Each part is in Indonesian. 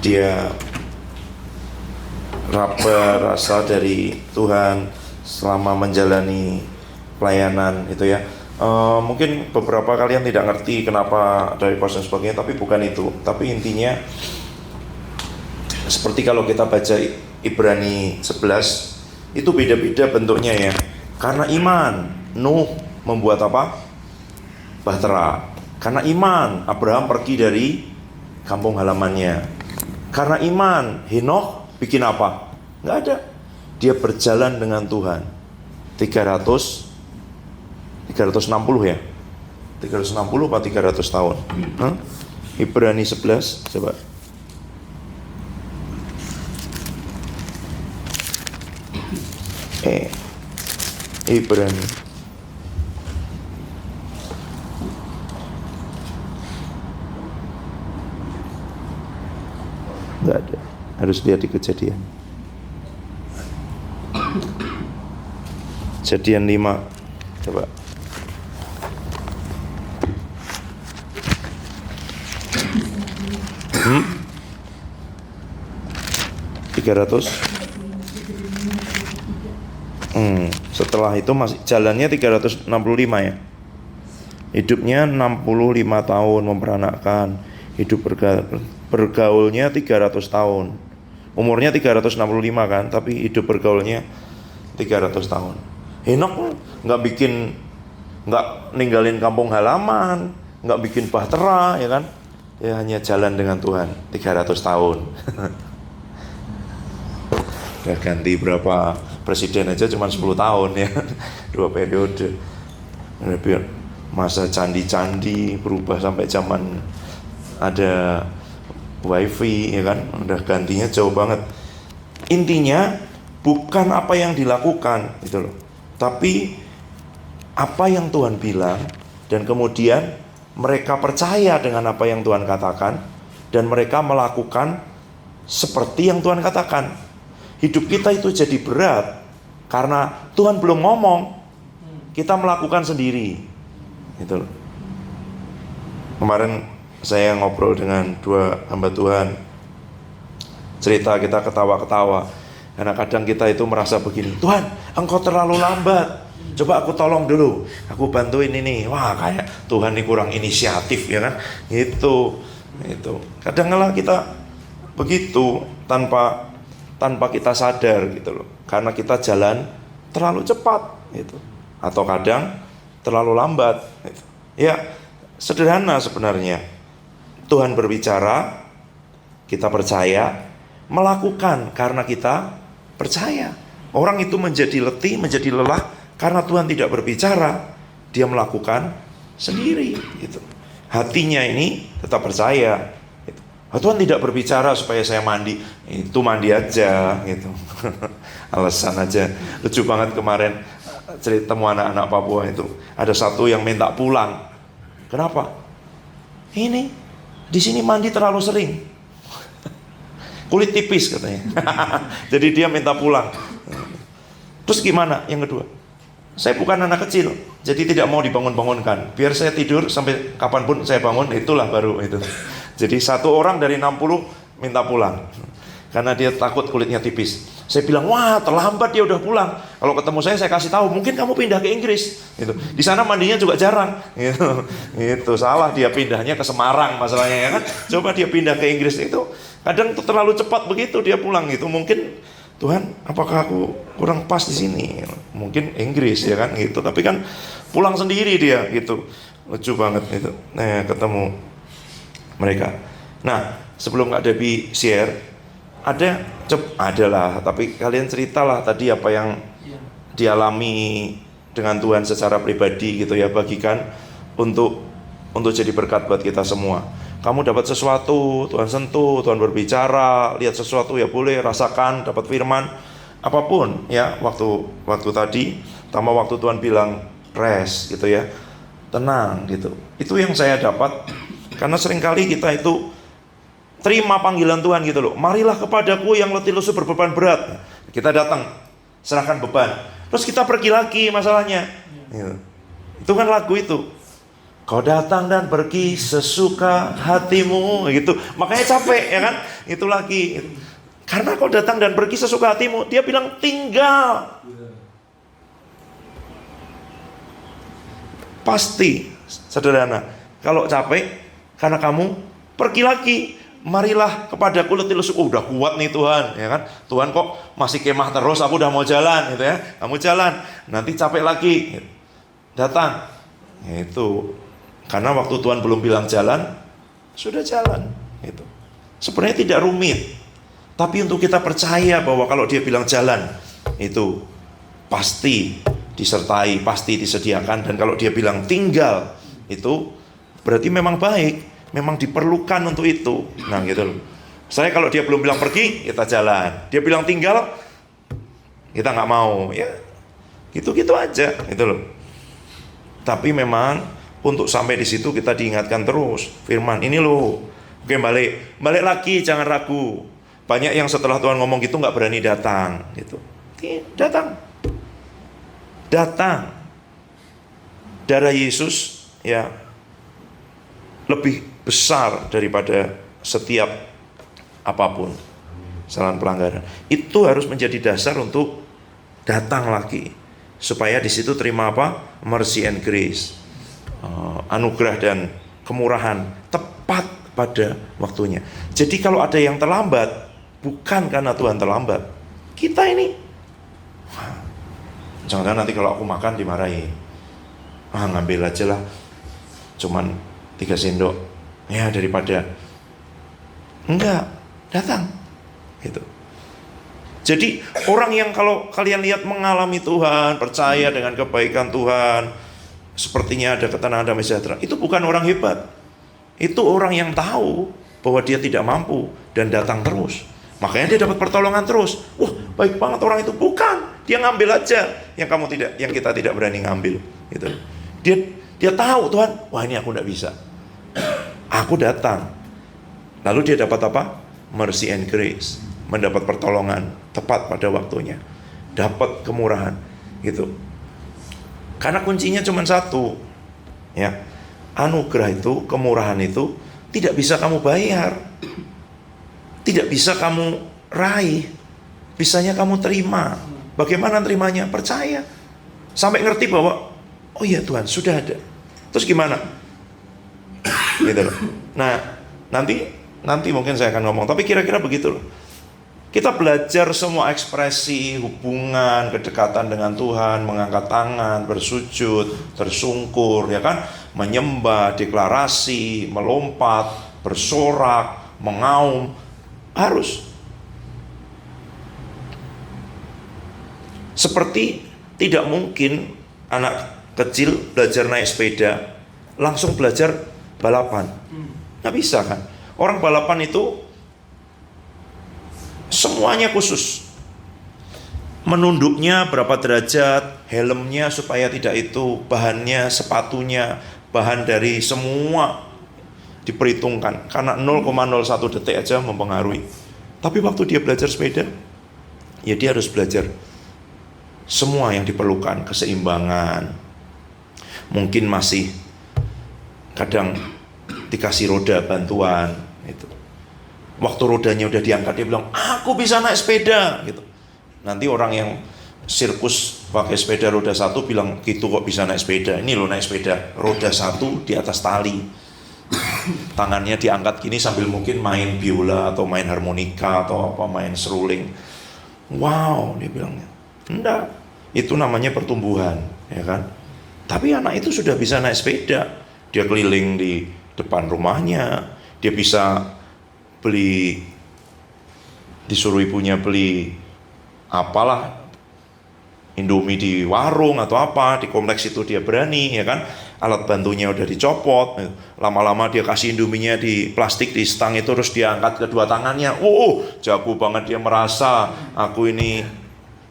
dia rasa dari Tuhan selama menjalani pelayanan itu ya. Mungkin beberapa kalian tidak ngerti kenapa dari proses sebagainya, tapi bukan itu. Tapi intinya seperti kalau kita baca Ibrani 11 itu beda-beda bentuknya ya. Karena iman Nuh membuat apa? Bahtera. Karena iman Abraham pergi dari kampung halamannya. Karena iman Henokh bikin apa? Nggak ada. Dia berjalan dengan Tuhan 360 ya? 360 atau 300 tahun? Ibrani 11 coba. Ibrani nggak ada, harus lihat di Kejadian. Kejadian 5 coba. Hmm? 300. Setelah itu masih jalannya 365 ya. Hidupnya 65 tahun memperanakkan. Hidup bergaulnya 300 tahun. Umurnya 365 kan, tapi hidup bergaulnya 300 tahun. Henokh nggak ninggalin kampung halaman, nggak bikin bahtera ya kan. Ya hanya jalan dengan Tuhan 300 tahun. Udah ganti berapa presiden aja cuma 10 tahun ya. 2 periode. Masa candi-candi berubah sampai zaman ada wifi ya kan. Udah gantinya jauh banget. Intinya bukan apa yang dilakukan gitu loh, tapi apa yang Tuhan bilang, dan kemudian mereka percaya dengan apa yang Tuhan katakan dan mereka melakukan seperti yang Tuhan katakan. Hidup kita itu jadi berat karena Tuhan belum ngomong, kita melakukan sendiri gitu loh. Kemarin saya ngobrol dengan 2 hamba Tuhan, cerita, kita ketawa-ketawa karena kadang kita itu merasa begini, Tuhan engkau terlalu lambat, coba aku tolong dulu, aku bantuin ini. Wah, kayak Tuhan ini kurang inisiatif ya kan. Itu kadang-kala kita begitu tanpa kita sadar gitu loh, karena kita jalan terlalu cepat gitu, atau kadang terlalu lambat gitu. Ya sederhana sebenarnya. Tuhan berbicara, kita percaya, melakukan karena kita percaya. Orang itu menjadi letih, menjadi lelah karena Tuhan tidak berbicara, dia melakukan sendiri gitu. Hatinya ini tetap percaya gitu. Tuhan tidak berbicara supaya saya mandi, itu mandi aja gitu. Alasan aja. Lucu banget kemarin cerita temu anak-anak Papua itu, ada satu yang minta pulang. Kenapa? Ini di sini mandi terlalu sering, kulit tipis katanya. Jadi dia minta pulang. Terus gimana? Yang kedua, saya bukan anak kecil, jadi tidak mau dibangun-bangunkan. Biar saya tidur sampai kapanpun saya bangun, itulah baru itu. Jadi 1 orang dari 60 minta pulang karena dia takut kulitnya tipis. Saya bilang, wah terlambat dia udah pulang. Kalau ketemu saya kasih tahu, mungkin kamu pindah ke Inggris gitu. Di sana mandinya juga jarang gitu. Itu salah, dia pindahnya ke Semarang masalahnya ya kan. Coba dia pindah ke Inggris, itu kadang terlalu cepat begitu dia pulang gitu. Mungkin Tuhan, apakah aku kurang pas di sini? Mungkin Inggris ya kan gitu. Tapi kan pulang sendiri dia gitu. Lucu banget itu. Nah, ketemu mereka. Nah, sebelum Kak Debbie share, adalah, tapi kalian ceritalah tadi apa yang dialami dengan Tuhan secara pribadi gitu ya, bagikan untuk jadi berkat buat kita semua. Kamu dapat sesuatu, Tuhan sentuh, Tuhan berbicara, lihat sesuatu ya boleh, rasakan, dapat firman, apapun ya, waktu tadi, tambah waktu Tuhan bilang rest gitu ya, tenang gitu. Itu yang saya dapat, karena seringkali kita itu terima panggilan Tuhan gitu loh. Marilah kepadaku yang letih lesu berbeban berat. Kita datang, serahkan beban. Terus kita pergi lagi masalahnya. Gitu. Itu kan lagu itu. Kau datang dan pergi sesuka hatimu, gitu. Makanya capek, ya kan? Itu lagi. Karena kau datang dan pergi sesuka hatimu, dia bilang tinggal. Pasti, sederhana. Kalau capek, karena kamu pergi lagi. Marilah kepadaku letih lesu. Udah kuat nih Tuhan, ya kan? Tuhan kok masih kemah terus, aku udah mau jalan, gitu ya. Kamu jalan, nanti capek lagi. Datang. Itu. Karena waktu Tuhan belum bilang jalan, sudah jalan. Itu. Sebenarnya tidak rumit. Tapi untuk kita percaya bahwa kalau dia bilang jalan, itu pasti disertai, pasti disediakan. Dan kalau dia bilang tinggal, itu berarti memang baik. Memang diperlukan untuk itu. Nah gitu loh. Saya kalau dia belum bilang pergi, kita jalan. Dia bilang tinggal, kita nggak mau. Ya gitu-gitu aja, gitu loh. Tapi memang untuk sampai di situ kita diingatkan terus. Firman ini loh. Oke, balik lagi, jangan ragu. Banyak yang setelah Tuhan ngomong gitu nggak berani datang. Gitu. Datang. Darah Yesus ya lebih besar daripada setiap apapun kesalahan pelanggaran. Itu harus menjadi dasar untuk datang lagi, supaya di situ terima apa? Mercy and grace, anugerah dan kemurahan tepat pada waktunya. Jadi kalau ada yang terlambat, bukan karena Tuhan terlambat, kita ini jangan-jangan nanti kalau aku makan dimarahin, ngambil aja lah, cuman 3 sendok ya daripada enggak datang gitu. Jadi orang yang kalau kalian lihat mengalami Tuhan, percaya dengan kebaikan Tuhan, sepertinya ada ketenangan damai sejahtera, itu bukan orang hebat. Itu orang yang tahu bahwa dia tidak mampu dan datang terus. Makanya dia dapat pertolongan terus. Wah, baik banget orang itu. Bukan, dia ngambil aja yang kita tidak berani ngambil gitu. Dia tahu Tuhan, wah ini aku tidak bisa. Aku datang. Lalu dia dapat apa? Mercy and grace. Mendapat pertolongan tepat pada waktunya. Dapat kemurahan gitu. Karena kuncinya cuma satu. Ya. Anugerah itu, kemurahan itu tidak bisa kamu bayar. Tidak bisa kamu raih. Bisanya kamu terima. Bagaimana terimanya? Percaya. Sampai ngerti bahwa oh iya Tuhan, sudah ada. Terus gimana? Gitu loh. Nah, nanti mungkin saya akan ngomong, tapi kira-kira begitu loh. Kita belajar semua ekspresi hubungan, kedekatan dengan Tuhan, mengangkat tangan, bersujud, tersungkur, ya kan? Menyembah, deklarasi, melompat, bersorak, mengaum, harus. Seperti tidak mungkin anak kecil belajar naik sepeda langsung belajar balapan. Nggak bisa kan? Orang balapan itu semuanya khusus. Menunduknya berapa derajat, helmnya supaya tidak itu, bahannya, sepatunya, bahan dari semua diperhitungkan. Karena 0,01 detik aja mempengaruhi. Tapi waktu dia belajar sepeda, ya dia harus belajar semua yang diperlukan, keseimbangan. Mungkin masih kadang dikasih roda bantuan itu. Waktu rodanya udah diangkat dia bilang, aku bisa naik sepeda gitu. Nanti orang yang sirkus pakai sepeda roda 1 bilang, gitu kok bisa naik sepeda. Ini loh naik sepeda roda 1 di atas tali, tangannya diangkat gini sambil mungkin main biola atau main harmonika atau apa, main seruling. Wow, dia bilangnya. Enggak, itu namanya pertumbuhan, ya kan? Tapi anak itu sudah bisa naik sepeda. Dia keliling di depan rumahnya, dia bisa disuruh ibunya beli apalah, Indomie di warung atau apa, di kompleks itu dia berani, ya kan? Alat bantunya udah dicopot, lama-lama dia kasih Indominya di plastik, di stang itu, terus dia angkat kedua tangannya. Jago banget, dia merasa aku ini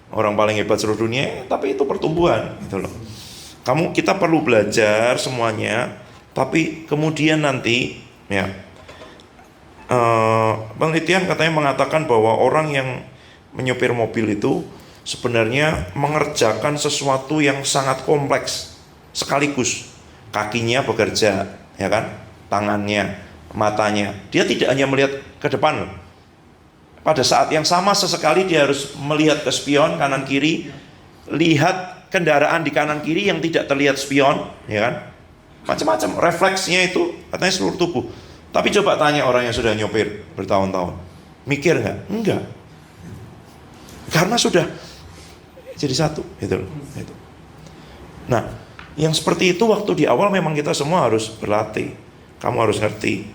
orang paling hebat seluruh dunia. Tapi itu pertumbuhan gitu loh. Kita perlu belajar semuanya. Tapi kemudian nanti ya, penelitian katanya mengatakan bahwa orang yang menyupir mobil itu sebenarnya mengerjakan sesuatu yang sangat kompleks sekaligus. kakinya bekerja, ya kan, tangannya, matanya. Dia tidak hanya melihat ke depan loh. Pada saat yang sama sesekali dia harus melihat ke spion kanan kiri, lihat kendaraan di kanan kiri yang tidak terlihat spion, ya kan? Macam-macam refleksnya itu katanya seluruh tubuh. Tapi coba tanya orang yang sudah nyopir bertahun-tahun, mikir nggak? Enggak. Karena sudah jadi satu, gitu loh. Gitu. Nah, yang seperti itu waktu di awal memang kita semua harus berlatih. Kamu harus ngerti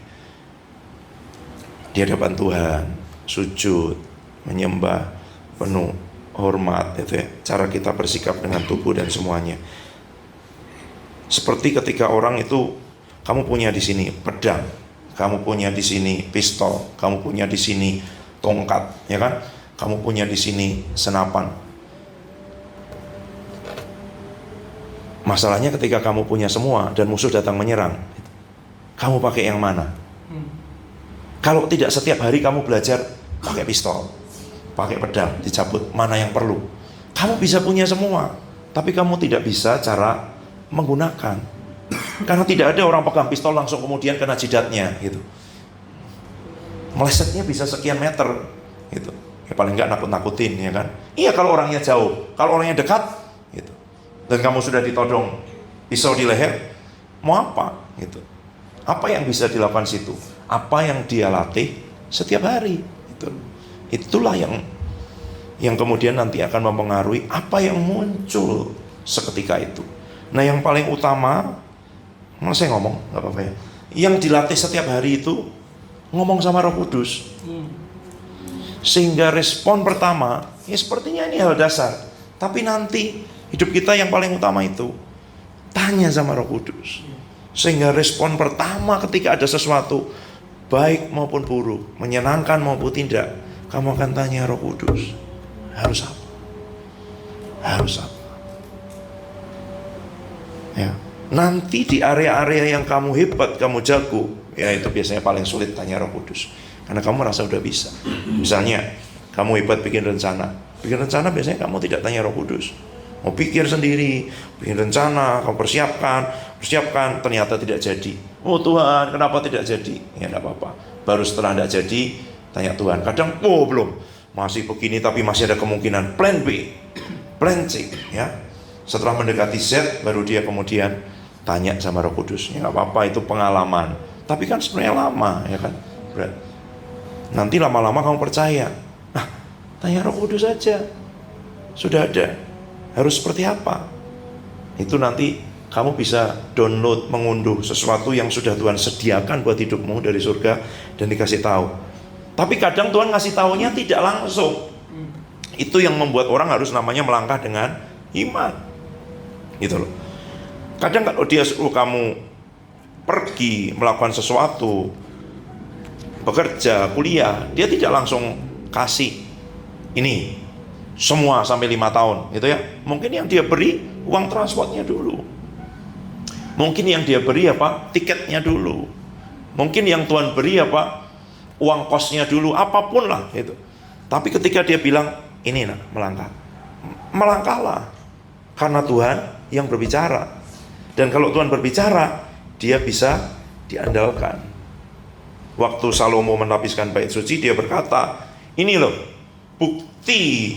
di hadapan Tuhan, sujud, menyembah, penuh hormat, itu ya. Cara kita bersikap dengan tubuh dan semuanya. Seperti ketika orang itu, kamu punya di sini pedang, kamu punya di sini pistol, kamu punya di sini tongkat, ya kan? Kamu punya di sini senapan. Masalahnya ketika kamu punya semua dan musuh datang menyerang, kamu pakai yang mana? Kalau tidak setiap hari kamu belajar pakai pistol, pakai pedang, dicabut, mana yang perlu? Kamu bisa punya semua, tapi kamu tidak bisa cara menggunakan. Karena tidak ada orang pegang pistol langsung kemudian kena jidatnya gitu. Melesetnya bisa sekian meter gitu. Ya paling enggak nakut-nakutin, ya kan? Iya kalau orangnya jauh, kalau orangnya dekat gitu. Dan kamu sudah ditodong pisau di leher, mau apa gitu. Apa yang bisa dilakukan situ? Apa yang dia latih setiap hari gitu. Itulah yang kemudian nanti akan mempengaruhi apa yang muncul seketika itu. Nah yang paling utama, saya ngomong nggak apa-apa ya, yang dilatih setiap hari itu ngomong sama Roh Kudus. Sehingga respon pertama, ya sepertinya ini hal dasar, tapi nanti hidup kita yang paling utama itu tanya sama Roh Kudus. Sehingga respon pertama ketika ada sesuatu baik maupun buruk, menyenangkan maupun tidak, kamu akan tanya Roh Kudus, harus apa? Harus apa? Ya. Nanti di area-area yang kamu hebat, kamu jago, ya itu biasanya paling sulit tanya Roh Kudus. Karena kamu merasa udah bisa. Misalnya, kamu hebat bikin rencana. Bikin rencana biasanya kamu tidak tanya Roh Kudus. Mau pikir sendiri, bikin rencana, kamu persiapkan, ternyata tidak jadi. Oh Tuhan, kenapa tidak jadi? Ya enggak apa-apa. Baru setelah tidak jadi, tanya Tuhan. Kadang, oh belum, masih begini tapi masih ada kemungkinan. Plan B, plan C, ya. Setelah mendekati Z, baru dia kemudian tanya sama Roh Kudus. Ya nggak apa-apa, itu pengalaman. Tapi kan sebenarnya lama, ya kan. Nanti lama-lama kamu percaya. Nah, tanya Roh Kudus saja. Sudah ada. Harus seperti apa? Itu nanti kamu bisa download, mengunduh sesuatu yang sudah Tuhan sediakan buat hidupmu dari surga dan dikasih tahu. Tapi kadang Tuhan ngasih taunya tidak langsung. Itu yang membuat orang harus namanya melangkah dengan iman. Gitu loh. Kadang kalau dia suruh kamu pergi melakukan sesuatu, bekerja, kuliah, dia tidak langsung kasih ini semua sampai 5 tahun gitu ya. Mungkin yang dia beri uang transportnya dulu. Mungkin yang dia beri apa? Tiketnya dulu. Mungkin yang Tuhan beri apa? Uang kosnya dulu, apapun lah gitu. Tapi ketika dia bilang ini nak, melangkahlah. Karena Tuhan yang berbicara. Dan kalau Tuhan berbicara, dia bisa diandalkan. Waktu Salomo menapiskan bait suci, dia berkata, ini loh bukti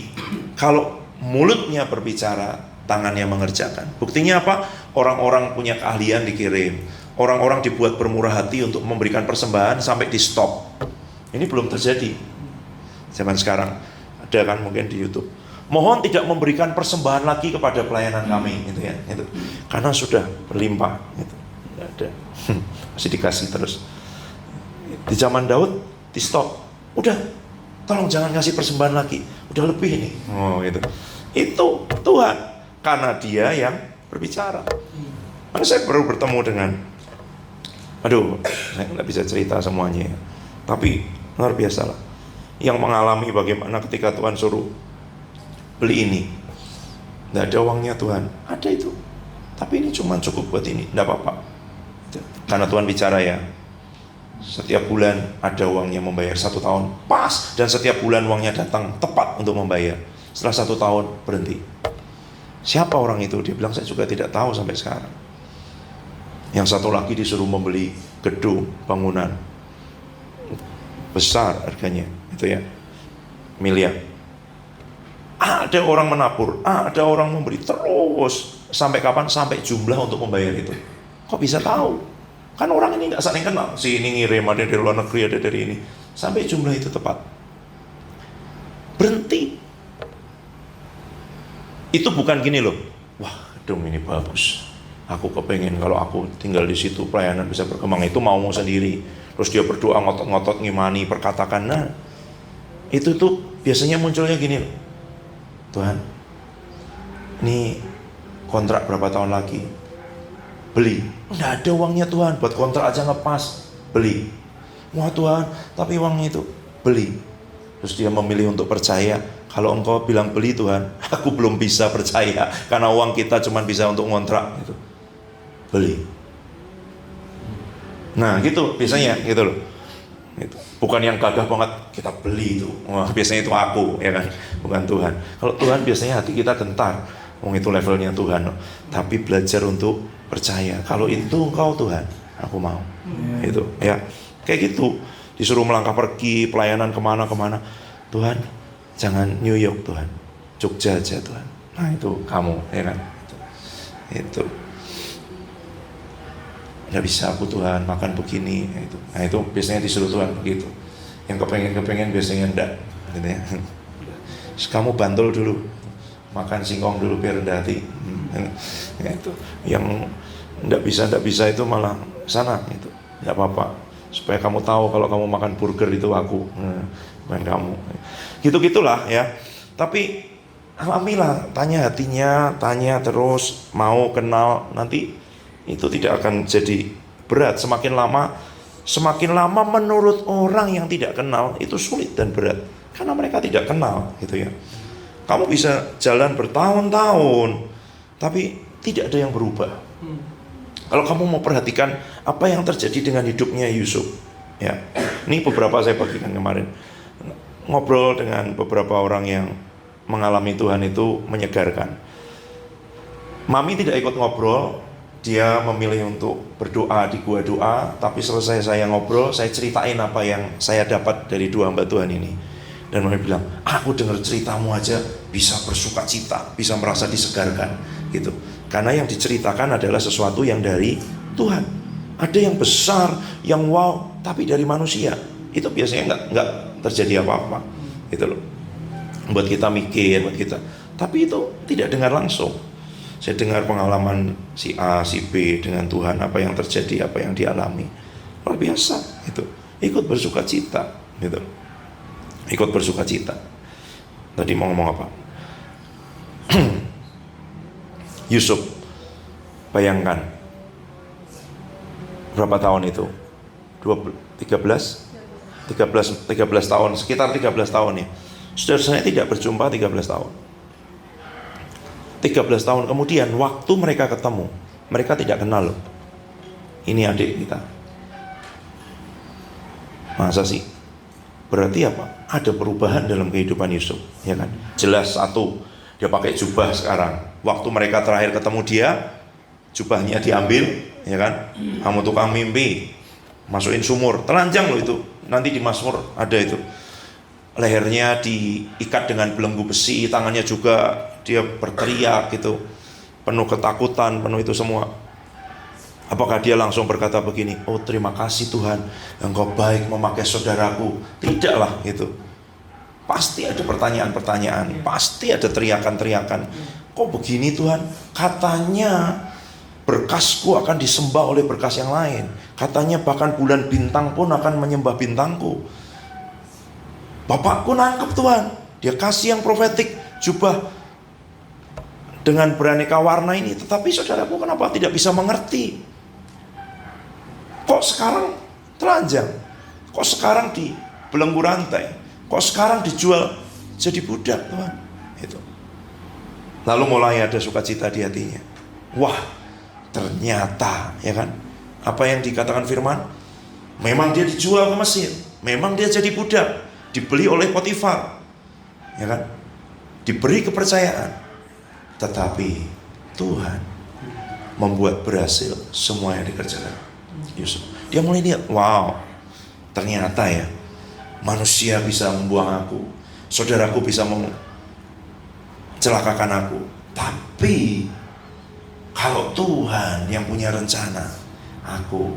kalau mulutnya berbicara, tangannya mengerjakan. Buktinya apa? Orang-orang punya keahlian dikirim. Orang-orang dibuat bermurah hati untuk memberikan persembahan sampai di stop. Ini belum terjadi zaman sekarang. Ada kan mungkin di YouTube. Mohon tidak memberikan persembahan lagi kepada pelayanan kami, gitu ya. Gitu. Karena sudah berlimpah. Gitu. Tidak ada. Masih dikasih terus. Di zaman Daud di stop. Udah, tolong jangan ngasih persembahan lagi. Udah lebih ini. Oh gitu. Itu Tuhan. Karena Dia yang berbicara. Karena saya baru bertemu dengan, saya nggak bisa cerita semuanya. Tapi luar biasa lah. Yang mengalami bagaimana ketika Tuhan suruh beli ini, nggak ada uangnya Tuhan, ada itu. Tapi ini cuma cukup buat ini, nggak apa-apa. Karena Tuhan bicara ya. Setiap bulan ada uangnya membayar 1 tahun pas, dan setiap bulan uangnya datang tepat untuk membayar. Setelah 1 tahun berhenti. Siapa orang itu? Dia bilang saya juga tidak tahu sampai sekarang. Yang satu lagi disuruh membeli gedung bangunan besar harganya, itu ya, miliar. Ada orang menabur, ada orang memberi terus. Sampai kapan? Sampai jumlah untuk membayar itu. Kok bisa tahu? Kan orang ini nggak saling kenal. Si ini ngirim, ada dari luar negeri, ada dari ini. Sampai jumlah itu tepat. Berhenti. Itu bukan gini loh. Wah, gedung ini bagus. Aku kepengen kalau aku tinggal di situ pelayanan bisa berkembang. Itu mau sendiri. Terus dia berdoa ngotot-ngotot ngimani perkatakan. Nah, itu tuh biasanya munculnya gini loh. Tuhan, ini kontrak berapa tahun lagi? Beli. Nggak ada uangnya Tuhan, buat kontrak aja ngepas. Beli. Wah Tuhan, tapi uangnya itu beli. Terus dia memilih untuk percaya. Kalau engkau bilang beli Tuhan, aku belum bisa percaya. Karena uang kita cuma bisa untuk ngontrak gitu. Beli. Nah gitu biasanya gitu loh. Gitu. Bukan yang gagah banget kita beli itu. Wah, biasanya itu aku, ya kan, bukan Tuhan. Kalau Tuhan biasanya hati kita gentar. Itu levelnya Tuhan. Tapi belajar untuk percaya. Kalau itu engkau Tuhan, aku mau. Itu, ya. Kayak gitu. Disuruh melangkah pergi pelayanan kemana-kemana. Tuhan, jangan New York Tuhan, Jogja aja Tuhan. Nah itu kamu, ya kan. Itu. Nggak bisa aku Tuhan makan begini itu. Nah itu biasanya disuruh Tuhan begitu. Yang kepengen biasanya enggak gitu ya. Terus kamu bantul dulu, makan singkong dulu biar rendah hati. Ya, itu. Yang enggak bisa itu malah sana itu. Enggak apa-apa. Supaya kamu tahu kalau kamu makan burger itu aku, bukan kamu. Gitu-gitulah ya. Tapi alamilah, tanya hatinya, tanya terus, mau kenal, nanti itu tidak akan jadi berat. Semakin lama menurut orang yang tidak kenal itu sulit dan berat karena mereka tidak kenal gitu ya. Kamu bisa jalan bertahun-tahun tapi tidak ada yang berubah. Kalau kamu mau perhatikan apa yang terjadi dengan hidupnya Yusuf ya. Ini beberapa saya bagikan kemarin. Ngobrol dengan beberapa orang yang mengalami Tuhan itu menyegarkan. Mami tidak ikut ngobrol. Dia memilih untuk berdoa di gua doa. Tapi selesai saya ngobrol, saya ceritain apa yang saya dapat dari dua hamba Tuhan ini. Dan mereka bilang, aku dengar ceritamu aja bisa bersuka cita, bisa merasa disegarkan gitu. Karena yang diceritakan adalah sesuatu yang dari Tuhan. Ada yang besar, yang wow, tapi dari manusia. Itu biasanya nggak terjadi apa-apa gitu loh. Buat kita mikir, buat kita. Tapi itu tidak dengar langsung. Saya dengar pengalaman si A, si B dengan Tuhan, apa yang terjadi, apa yang dialami. Luar biasa itu. Ikut bersuka cita gitu. Ikut bersuka cita. Tadi mau ngomong apa? Yusuf, bayangkan berapa tahun itu? 13 tahun, sekitar 13 tahun ya. Saudara saya tidak berjumpa 13 tahun. 13 tahun kemudian waktu mereka ketemu, mereka tidak kenal loh. Ini adik kita. Masa sih? Berarti apa? Ada perubahan dalam kehidupan Yusuf, ya kan? Jelas satu, dia pakai jubah sekarang. Waktu mereka terakhir ketemu dia, jubahnya diambil, ya kan? Kamu tukang mimpi, masukin sumur, telanjang loh itu. Nanti di Mazmur ada itu. Lehernya diikat dengan belenggu besi, tangannya juga dia berteriak gitu, penuh ketakutan, penuh itu semua. Apakah dia langsung berkata begini, oh terima kasih Tuhan, Engkau baik memakai saudaraku? Tidaklah itu. Pasti ada pertanyaan-pertanyaan, pasti ada teriakan-teriakan. Kok begini Tuhan? Katanya berkasku akan disembah oleh berkas yang lain. Katanya bahkan bulan bintang pun akan menyembah bintangku. Bapakku nangkep Tuhan, dia kasih yang profetik, jubah dengan beraneka warna ini. Tetapi saudaraku kenapa tidak bisa mengerti? Kok sekarang telanjang? Kok sekarang dibelenggu rantai? Kok sekarang dijual jadi budak Tuhan? Itu. Lalu mulai ada sukacita di hatinya. Wah, ternyata ya kan, apa yang dikatakan firman, memang dia dijual ke Mesir, memang dia jadi budak, dibeli oleh Potifar, ya kan, diberi kepercayaan. Tetapi Tuhan membuat berhasil semua yang dikerjakan Yusuf. Dia mulai lihat, wow, ternyata ya manusia bisa membuang aku, saudaraku bisa mencelakakan aku, tapi kalau Tuhan yang punya rencana, aku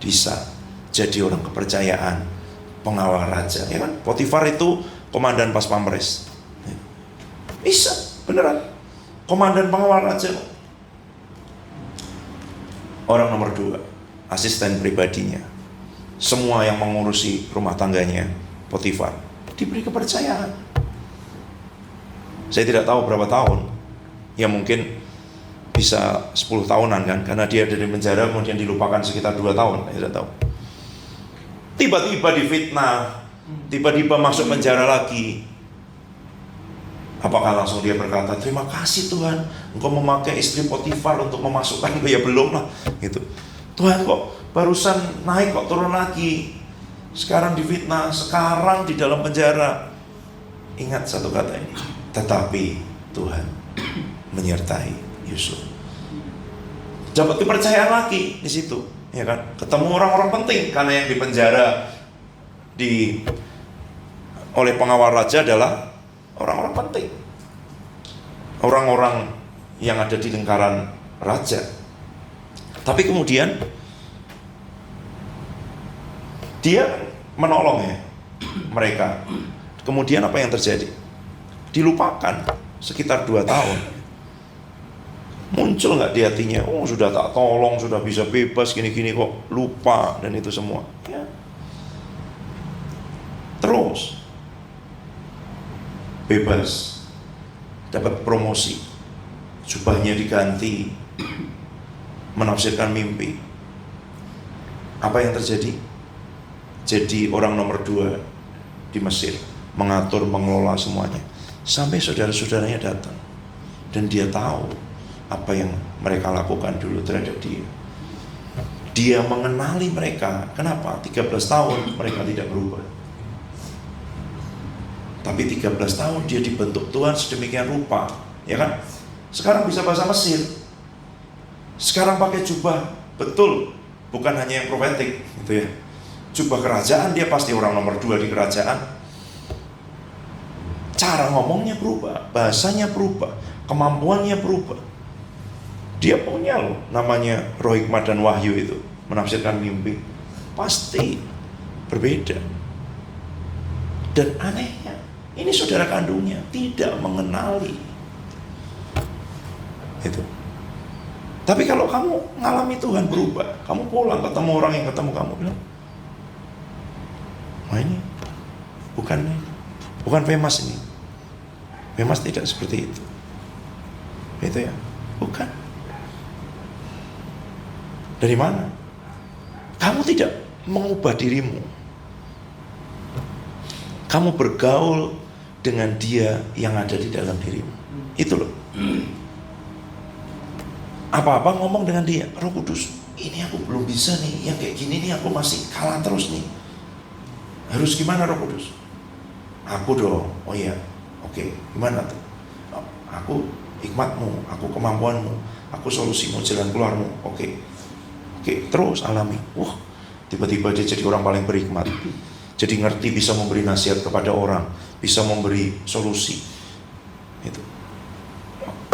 bisa jadi orang kepercayaan, pengawal raja. Ya kan? Potifar itu komandan pas pampres. Bisa, beneran. Komandan pengawal raja. Orang nomor 2, asisten pribadinya. Semua yang mengurusi rumah tangganya, Potifar, diberi kepercayaan. Saya tidak tahu berapa tahun. Ya mungkin bisa 10 tahunan kan, karena dia ada di penjara kemudian dilupakan sekitar 2 tahun. Saya tidak tahu. Tiba-tiba difitnah, tiba-tiba masuk penjara lagi. Apakah langsung dia berkata, terima kasih Tuhan, Engkau memakai istri Potifar untuk memasukkan? Ya belum lah gitu. Tuhan kok barusan naik kok turun lagi, sekarang difitnah, sekarang di dalam penjara. Ingat satu kata ini, tetapi Tuhan menyertai Yusuf. Dapat kepercayaan lagi di situ, ya kan? Ketemu orang-orang penting, karena yang di penjara oleh pengawal raja adalah orang-orang penting, orang-orang yang ada di lingkaran raja. Tapi kemudian dia menolong ya mereka. Kemudian apa yang terjadi? Dilupakan sekitar 2 tahun. Muncul nggak di hatinya, oh sudah tak tolong, sudah bisa bebas, gini-gini kok lupa dan itu semua. Ya. Terus bebas, dapat promosi, jubahnya diganti, menafsirkan mimpi. Apa yang terjadi? Jadi orang nomor 2 di Mesir, mengatur, mengelola semuanya. Sampai saudara-saudaranya datang, dan dia tahu apa yang mereka lakukan dulu terhadap dia. Dia mengenali mereka. Kenapa? 13 tahun mereka tidak berubah. Tapi 13 tahun dia dibentuk Tuhan sedemikian rupa, ya kan? Sekarang bisa bahasa Mesir. Sekarang pakai jubah, betul, bukan hanya yang profetik, gitu ya. Jubah kerajaan, dia pasti orang nomor 2 di kerajaan. Cara ngomongnya berubah, bahasanya berubah, kemampuannya berubah. Dia punya loh, namanya roh hikmat dan wahyu itu, menafsirkan mimpi. Pasti berbeda. Dan anehnya, ini saudara kandungnya tidak mengenali itu. Tapi kalau kamu ngalami Tuhan berubah, kamu pulang ketemu orang yang ketemu kamu bilang, wah ini bukan Pemas ini. Pemas tidak seperti itu. Itu ya, bukan. Dari mana? Kamu tidak mengubah dirimu. Kamu bergaul dengan dia yang ada di dalam dirimu. Itu loh. Apa-apa ngomong dengan dia, Roh Kudus, ini aku belum bisa nih, yang kayak gini nih aku masih kalah terus nih. Harus gimana Roh Kudus? Aku dong. Oh iya, oke. Gimana tuh? Aku hikmatmu, aku kemampuanmu, aku solusimu, jalan keluarmu. Oke, terus alami. Wah, tiba-tiba dia jadi orang paling berhikmat. Jadi ngerti, bisa memberi nasihat kepada orang, bisa memberi solusi.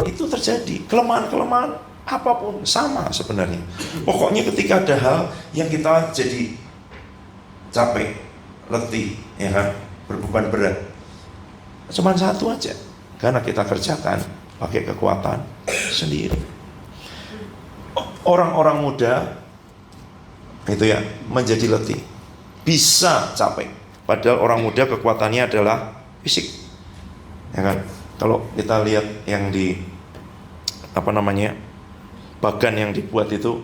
Itu terjadi. Kelemahan-kelemahan apapun sama sebenarnya. Pokoknya ketika ada hal yang kita jadi capek, letih, ya kan, berbeban berat, cuman satu aja, karena kita kerjakan pakai kekuatan sendiri. Orang-orang muda itu ya menjadi letih, bisa capek. Padahal orang muda kekuatannya adalah fisik, ya kan. Kalau kita lihat yang di bagan yang dibuat itu,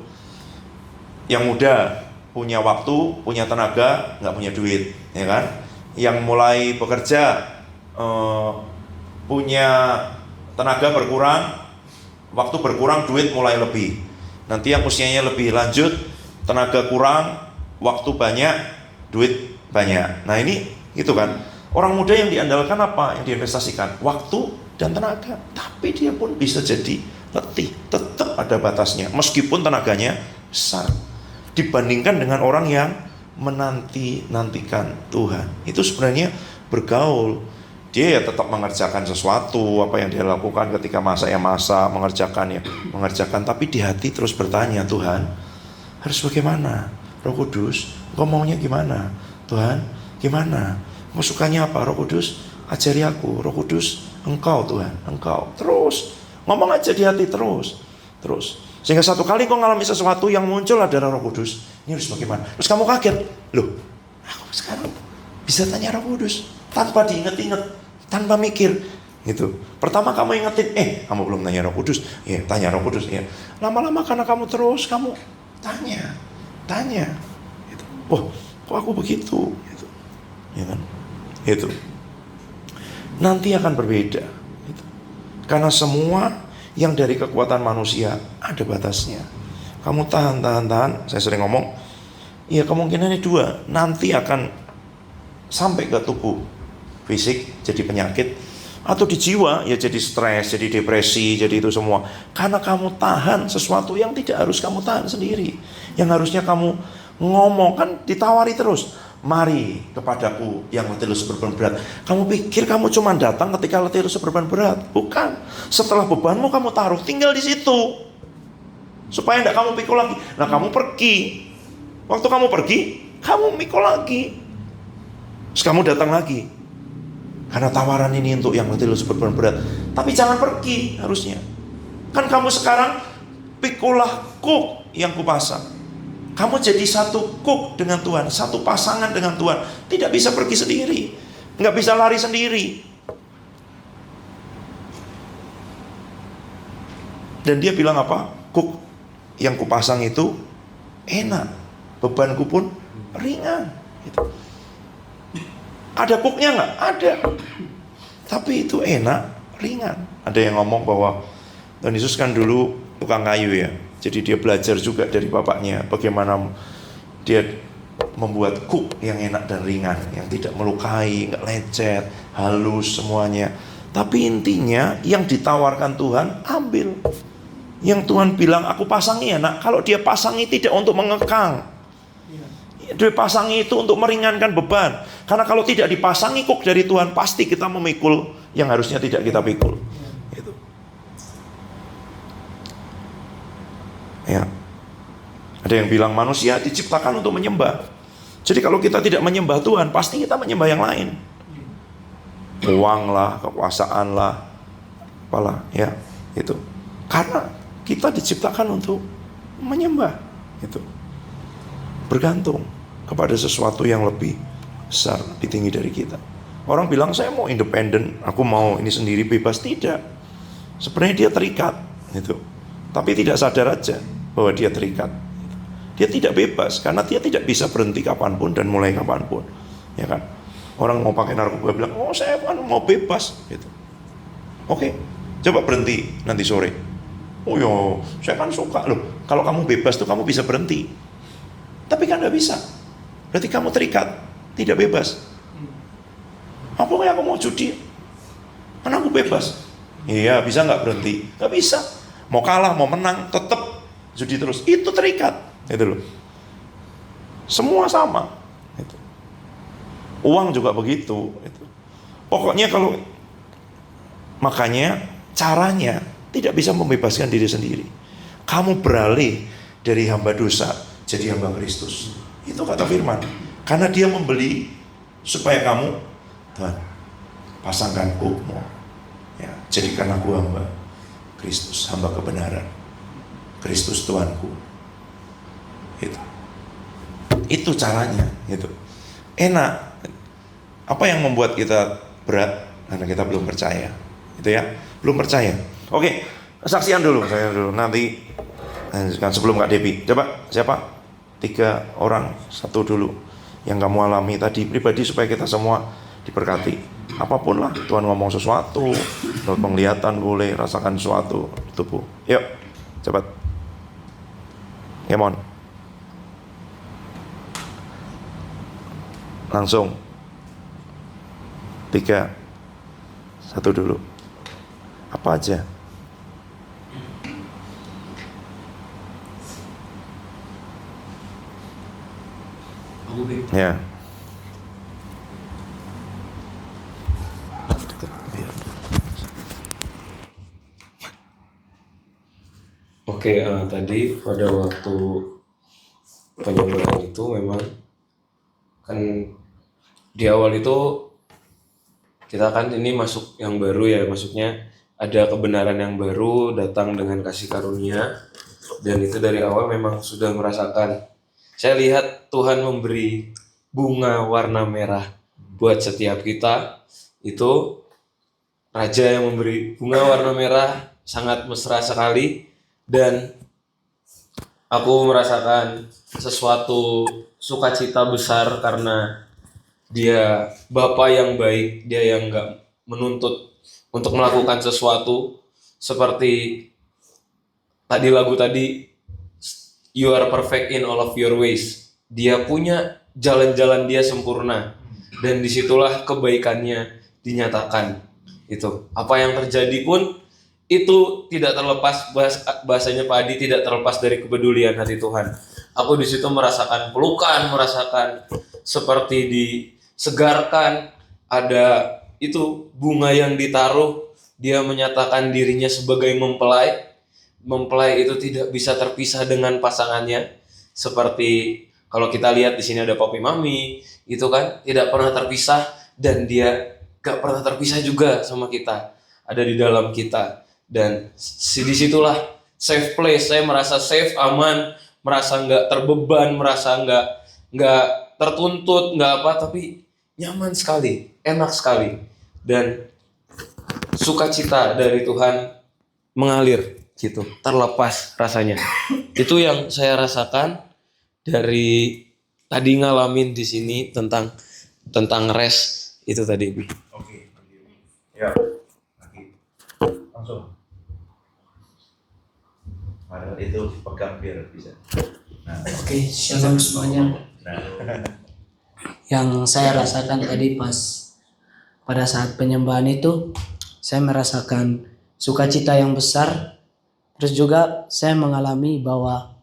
yang muda punya waktu, punya tenaga, nggak punya duit, ya kan. Yang mulai bekerja punya tenaga berkurang, waktu berkurang, duit mulai lebih. Nanti yang usianya lebih lanjut, tenaga kurang, waktu banyak, duit banyak. Nah ini gitu kan. Orang muda yang diandalkan apa? Yang diinvestasikan waktu dan tenaga. Tapi dia pun bisa jadi letih, tetap ada batasnya, meskipun tenaganya besar. Dibandingkan dengan orang yang menanti-nantikan Tuhan, itu sebenarnya bergaul. Dia ya tetap mengerjakan sesuatu, apa yang dia lakukan ketika masa mengerjakan, tapi di hati terus bertanya, Tuhan, harus bagaimana? Roh Kudus, Engkau maunya gimana? Tuhan, gimana? Engkau sukanya apa? Roh Kudus, ajari aku. Roh Kudus, Engkau Tuhan, Engkau. Terus ngomong aja di hati terus. Sehingga satu kali kau ngalami sesuatu yang muncul adalah Roh Kudus. Ini harus bagaimana? Terus kamu kaget. Loh, aku sekarang bisa tanya Roh Kudus tanpa diinget-inget, tanpa mikir. Gitu. Pertama kamu ingetin, kamu belum tanya Roh Kudus. Ya, tanya Roh Kudus. Ya. Lama-lama karena kamu tanya. Gitu. Oh, kok aku begitu? Gitu. Ya kan? Itu. Nanti akan berbeda. Gitu. Karena semua yang dari kekuatan manusia ada batasnya. Kamu tahan. Saya sering ngomong, ya kemungkinannya dua. Nanti akan sampai ke tubuh fisik, jadi penyakit. Atau di jiwa, ya jadi stres, jadi depresi, jadi itu semua. Karena kamu tahan sesuatu yang tidak harus kamu tahan sendiri. Yang harusnya kamu ngomong, kan ditawari terus. Mari kepadaku yang letih lesu berbeban berat. Kamu pikir kamu cuma datang ketika letih lesu berbeban berat? Bukan. Setelah bebanmu kamu taruh, tinggal di situ. Supaya tidak kamu pikul lagi. Nah kamu pergi. Waktu kamu pergi, kamu mikul lagi. Terus kamu datang lagi. Karena tawaran ini untuk yang letih lesu berbeban berat. Tapi jangan pergi harusnya. Kan kamu sekarang pikulah kuk yang kupasang. Kamu jadi satu kuk dengan Tuhan, satu pasangan dengan Tuhan. Tidak bisa pergi sendiri, nggak bisa lari sendiri. Dan dia bilang apa? Kuk yang kupasang itu enak, bebanku pun ringan. Gitu. Ada kuknya nggak? Ada. Tapi itu enak, ringan. Ada yang ngomong bahwa Tuhan Yesus kan dulu tukang kayu ya. Jadi dia belajar juga dari bapaknya bagaimana dia membuat kuk yang enak dan ringan, yang tidak melukai, nggak lecet, halus semuanya. Tapi intinya yang ditawarkan Tuhan ambil. Yang Tuhan bilang aku pasangi enak. Kalau dia pasangi tidak untuk mengekang, dia pasangi itu untuk meringankan beban. Karena kalau tidak dipasangi kuk dari Tuhan, pasti kita memikul yang harusnya tidak kita pikul. Ya. Ada yang bilang manusia diciptakan untuk menyembah. Jadi kalau kita tidak menyembah Tuhan, pasti kita menyembah yang lain. Uang lah, kekuasaan lah, apalah, ya, itu. Karena kita diciptakan untuk menyembah, itu. Bergantung kepada sesuatu yang lebih besar, lebih tinggi dari kita. Orang bilang saya mau independen, aku mau ini sendiri bebas. Tidak. Sebenarnya dia terikat, itu. Tapi tidak sadar aja bahwa dia terikat. Dia tidak bebas karena dia tidak bisa berhenti kapanpun dan mulai kapanpun, ya kan? Orang mau pakai narkoba bilang, oh saya kan mau bebas, gitu. Oke, coba berhenti nanti sore. Oh yo, saya kan suka loh. Kalau kamu bebas tuh kamu bisa berhenti. Tapi kan nggak bisa. Berarti kamu terikat, tidak bebas. Apa kayak aku mau judi? Kan aku bebas. Iya, bisa nggak berhenti? Nggak bisa. Mau kalah, mau menang, tetap judi terus. Itu terikat, itu loh. Semua sama. Itu. Uang juga begitu. Itu. Pokoknya kalau makanya caranya tidak bisa membebaskan diri sendiri. Kamu beralih dari hamba dosa jadi hamba Kristus. Itu kata firman. Karena dia membeli supaya kamu, Tuhan, pasangkan kukmu, ya, jadikan aku hamba Kristus, hamba kebenaran. Kristus Tuhanku. Itu caranya, gitu. Enak. Apa yang membuat kita berat? Karena kita belum percaya. Itu ya, belum percaya. Oke, kesaksian dulu saya dulu. Nanti kan sebelum Kak Debbie. Coba siapa? 3 orang, 1 dulu yang kamu alami tadi pribadi supaya kita semua diberkati. Apapun lah, Tuhan ngomong sesuatu, lewat penglihatan boleh, rasakan sesuatu tubuh. Yuk, cepat. Come on. Langsung. 3, 1 dulu. Apa aja? Ya. Oke, tadi pada waktu penyembahan itu memang kan di awal itu kita kan ini masuk yang baru ya, maksudnya ada kebenaran yang baru datang dengan kasih karunia, dan itu dari awal memang sudah merasakan. Saya lihat Tuhan memberi bunga warna merah buat setiap kita. Itu Raja yang memberi bunga warna merah sangat mesra sekali, dan aku merasakan sesuatu sukacita besar karena dia Bapa yang baik, dia yang gak menuntut untuk melakukan sesuatu. Seperti tadi lagu tadi, you are perfect in all of your ways. Dia punya jalan-jalan dia sempurna, dan disitulah kebaikannya dinyatakan. Itu apa yang terjadi pun itu tidak terlepas, bahasanya Pak Adi, tidak terlepas dari kepedulian hati Tuhan. Aku di situ merasakan pelukan, merasakan seperti disegarkan. Ada itu bunga yang ditaruh, dia menyatakan dirinya sebagai mempelai. Mempelai itu tidak bisa terpisah dengan pasangannya. Seperti kalau kita lihat di sini ada Papi Mami, itu kan tidak pernah terpisah, dan dia gak pernah terpisah juga sama kita, ada di dalam kita. Dan disitulah safe place. Saya merasa safe, aman, merasa nggak terbeban, merasa nggak tertuntut, nggak apa, tapi nyaman sekali, enak sekali, dan sukacita dari Tuhan mengalir gitu, terlepas rasanya. Itu yang saya rasakan dari tadi ngalamin di sini tentang rest itu tadi. Oke. Ya. Langsung. Padahal itu pegang biar bisa. Nah. Oke, shalom semuanya. Nah. Yang saya rasakan tadi pada saat penyembahan itu, saya merasakan sukacita yang besar. Terus juga saya mengalami bahwa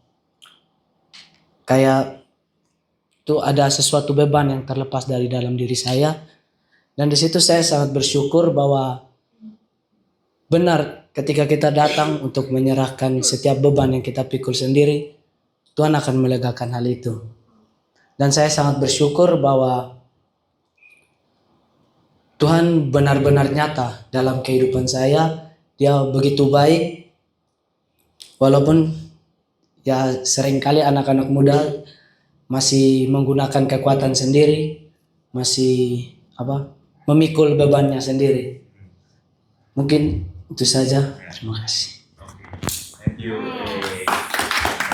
kayak itu ada sesuatu beban yang terlepas dari dalam diri saya. Dan di situ saya sangat bersyukur bahwa benar ketika kita datang untuk menyerahkan setiap beban yang kita pikul sendiri, Tuhan akan melegakan hal itu. Dan saya sangat bersyukur bahwa Tuhan benar-benar nyata dalam kehidupan saya. Dia begitu baik, walaupun ya seringkali anak-anak muda masih menggunakan kekuatan sendiri, masih memikul bebannya sendiri. Mungkin itu saja. Terima kasih. Thank you.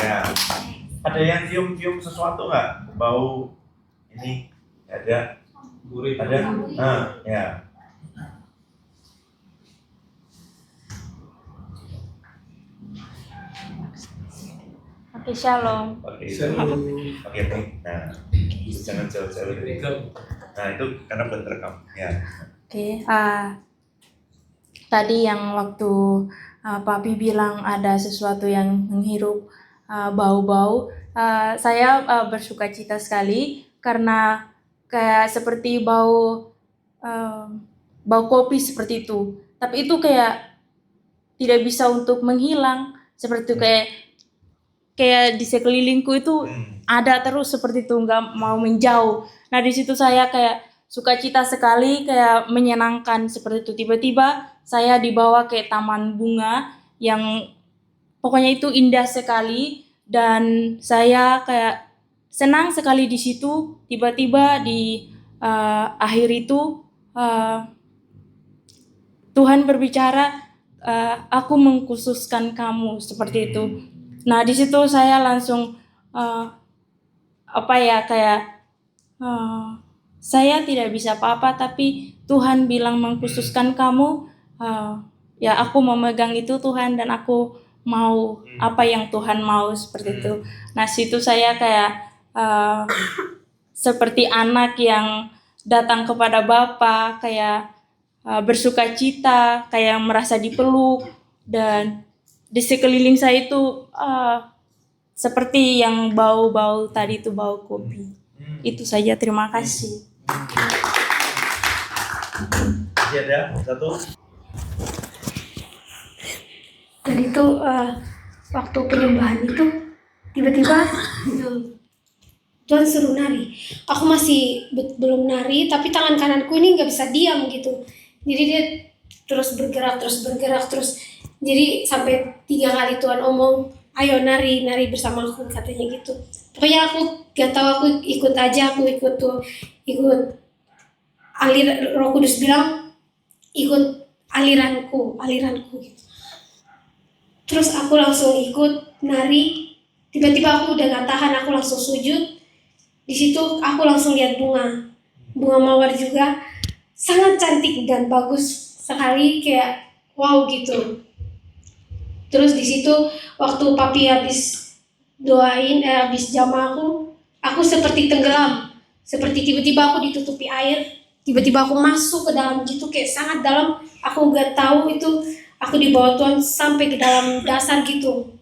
Ya. Ada yang cium-cium sesuatu nggak? Bau ini ada? Gurih. Ada? Ya. Oke, shalom. Oke. Nah, jangan jauh-jauh dari itu. Nah, itu karena belum terekam. Ya. Oke, tadi yang waktu Papi bilang ada sesuatu yang menghirup bau-bau, saya bersukacita sekali karena kayak seperti bau kopi seperti itu. Tapi itu kayak tidak bisa untuk menghilang, seperti itu kayak di sekelilingku itu ada terus seperti itu, nggak mau menjauh. Nah di situ saya kayak sukacita sekali, kayak menyenangkan seperti itu. Tiba-tiba saya dibawa ke taman bunga yang pokoknya itu indah sekali, dan saya kayak senang sekali di situ. Tiba-tiba di akhir itu Tuhan berbicara, aku mengkhususkan kamu seperti itu. Nah di situ saya langsung saya tidak bisa apa-apa, tapi Tuhan bilang mengkhususkan kamu. Ya aku memegang itu Tuhan, dan aku mau apa yang Tuhan mau seperti itu. Nah situ saya kayak seperti anak yang datang kepada Bapa, kayak bersukacita, kayak merasa dipeluk, dan di sekeliling saya itu seperti yang bau-bau tadi itu, bau kopi. Itu saja, terima kasih. Masih ada satu. Tadi tuh waktu penyembahan itu tiba-tiba Tuhan suruh nari. Aku masih belum nari, tapi tangan kananku ini nggak bisa diam gitu. Jadi dia terus bergerak. Jadi sampai 3 kali Tuhan omong, ayo nari bersama aku, katanya gitu. Pokoknya aku gak tahu, aku ikut aja, aku ikut Roh Kudus bilang ikut aliranku gitu. Terus aku langsung ikut nari. Tiba-tiba aku udah gak tahan, aku langsung sujud. Di situ aku langsung lihat bunga mawar juga sangat cantik dan bagus sekali, kayak wow gitu. Terus di situ waktu papi habis doain, habis jamaah aku seperti tenggelam, seperti tiba-tiba aku ditutupi air, tiba-tiba aku masuk ke dalam gitu, kayak sangat dalam. Aku nggak tahu itu aku dibawa Tuhan sampai ke dalam dasar gitu.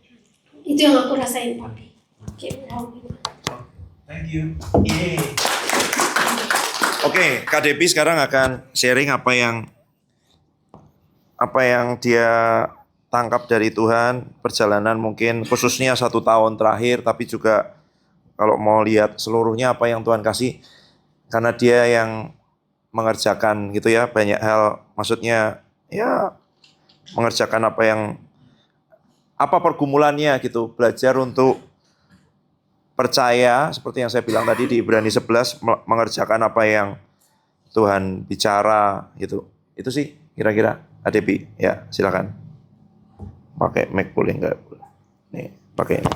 Itu yang aku rasain, papi. Kayak wow gitu. Thank you. Oke, Kak Debbie sekarang akan sharing apa yang dia tangkap dari Tuhan, perjalanan mungkin khususnya 1 tahun terakhir, tapi juga kalau mau lihat seluruhnya apa yang Tuhan kasih, karena dia yang mengerjakan gitu ya, banyak hal, maksudnya ya mengerjakan apa pergumulannya gitu, belajar untuk percaya, seperti yang saya bilang tadi di Ibrani 11, mengerjakan apa yang Tuhan bicara gitu. Itu sih kira-kira, Adebi, ya silakan. Pakai mic boleh nggak? Nih, pakai ini.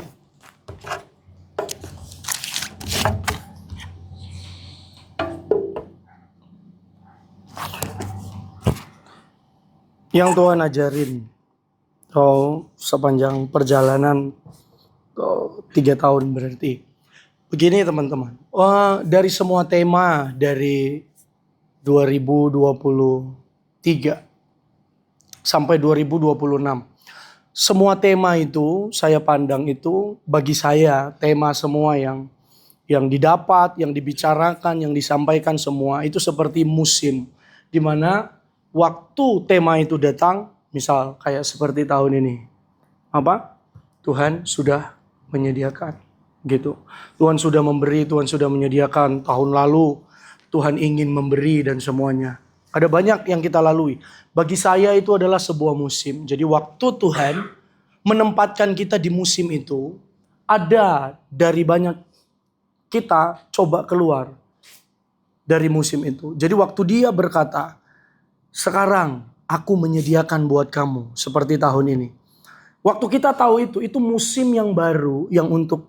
Yang Tuhan ajarin sepanjang perjalanan 3 tahun berarti. Begini teman-teman, dari semua tema dari 2023 sampai 2026, semua tema itu saya pandang itu bagi saya tema semua yang didapat, yang dibicarakan, yang disampaikan semua itu seperti musim, di mana waktu tema itu datang, misal kayak seperti tahun ini, Tuhan sudah menyediakan gitu. Tuhan sudah memberi, Tuhan sudah menyediakan. Tahun lalu Tuhan ingin memberi dan semuanya. Ada banyak yang kita lalui. Bagi saya itu adalah sebuah musim. Jadi waktu Tuhan menempatkan kita di musim itu, ada dari banyak kita coba keluar dari musim itu. Jadi waktu dia berkata, sekarang aku menyediakan buat kamu seperti tahun ini. Waktu kita tahu itu musim yang baru yang untuk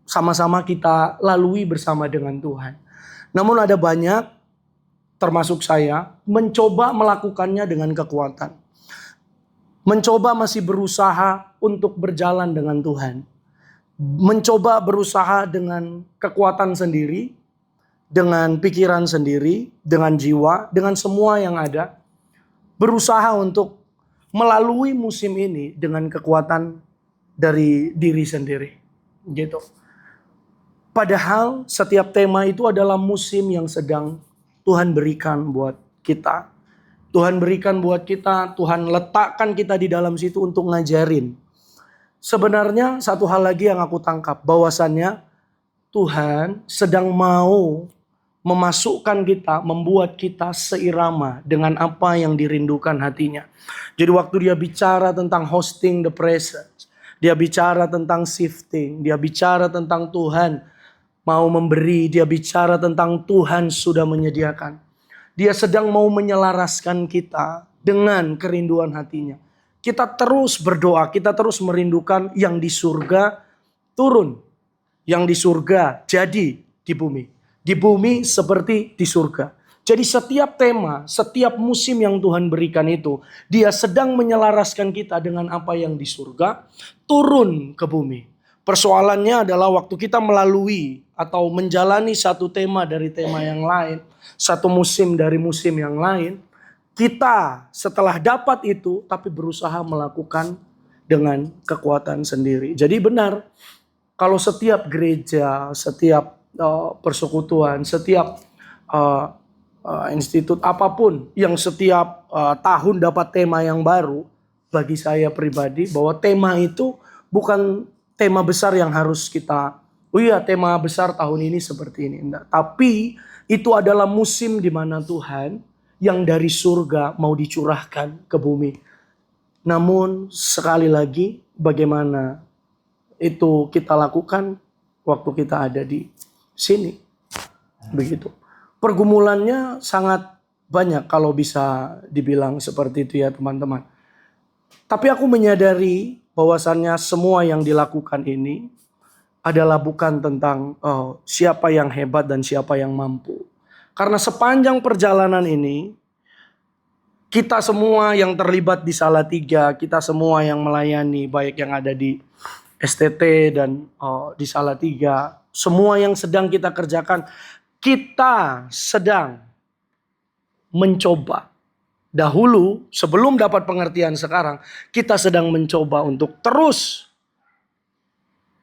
sama-sama kita lalui bersama dengan Tuhan. Namun ada banyak, termasuk saya, mencoba melakukannya dengan kekuatan. Mencoba masih berusaha untuk berjalan dengan Tuhan. Mencoba berusaha dengan kekuatan sendiri, dengan pikiran sendiri, dengan jiwa, dengan semua yang ada. Berusaha untuk melalui musim ini dengan kekuatan dari diri sendiri. Gitu. Padahal setiap tema itu adalah musim yang sedang Tuhan berikan buat kita. Tuhan berikan buat kita, Tuhan letakkan kita di dalam situ untuk ngajarin. Sebenarnya satu hal lagi yang aku tangkap, bahwasannya Tuhan sedang mau memasukkan kita, membuat kita seirama dengan apa yang dirindukan hatinya. Jadi waktu dia bicara tentang hosting the presence, dia bicara tentang shifting, dia bicara tentang Tuhan mau memberi, dia bicara tentang Tuhan sudah menyediakan. Dia sedang mau menyelaraskan kita dengan kerinduan hatinya. Kita terus berdoa, kita terus merindukan yang di surga turun. Yang di surga jadi di bumi. Di bumi seperti di surga. Jadi setiap tema, setiap musim yang Tuhan berikan itu, dia sedang menyelaraskan kita dengan apa yang di surga turun ke bumi. Persoalannya adalah waktu kita melalui atau menjalani satu tema dari tema yang lain, satu musim dari musim yang lain, kita setelah dapat itu tapi berusaha melakukan dengan kekuatan sendiri. Jadi benar, kalau setiap gereja, setiap persekutuan, setiap uh, institut apapun yang setiap tahun dapat tema yang baru, bagi saya pribadi bahwa tema itu bukan tema besar yang harus kita, oh iya tema besar tahun ini seperti ini. Enggak. Tapi itu adalah musim di mana Tuhan yang dari surga mau dicurahkan ke bumi. Namun sekali lagi bagaimana itu kita lakukan waktu kita ada di sini. Begitu. Pergumulannya sangat banyak kalau bisa dibilang seperti itu ya teman-teman. Tapi aku menyadari bahwasannya semua yang dilakukan ini adalah bukan tentang siapa yang hebat dan siapa yang mampu. Karena sepanjang perjalanan ini, kita semua yang terlibat di Salatiga, kita semua yang melayani, baik yang ada di STT dan di Salatiga, semua yang sedang kita kerjakan, kita sedang mencoba. Dahulu, sebelum dapat pengertian sekarang, kita sedang mencoba untuk terus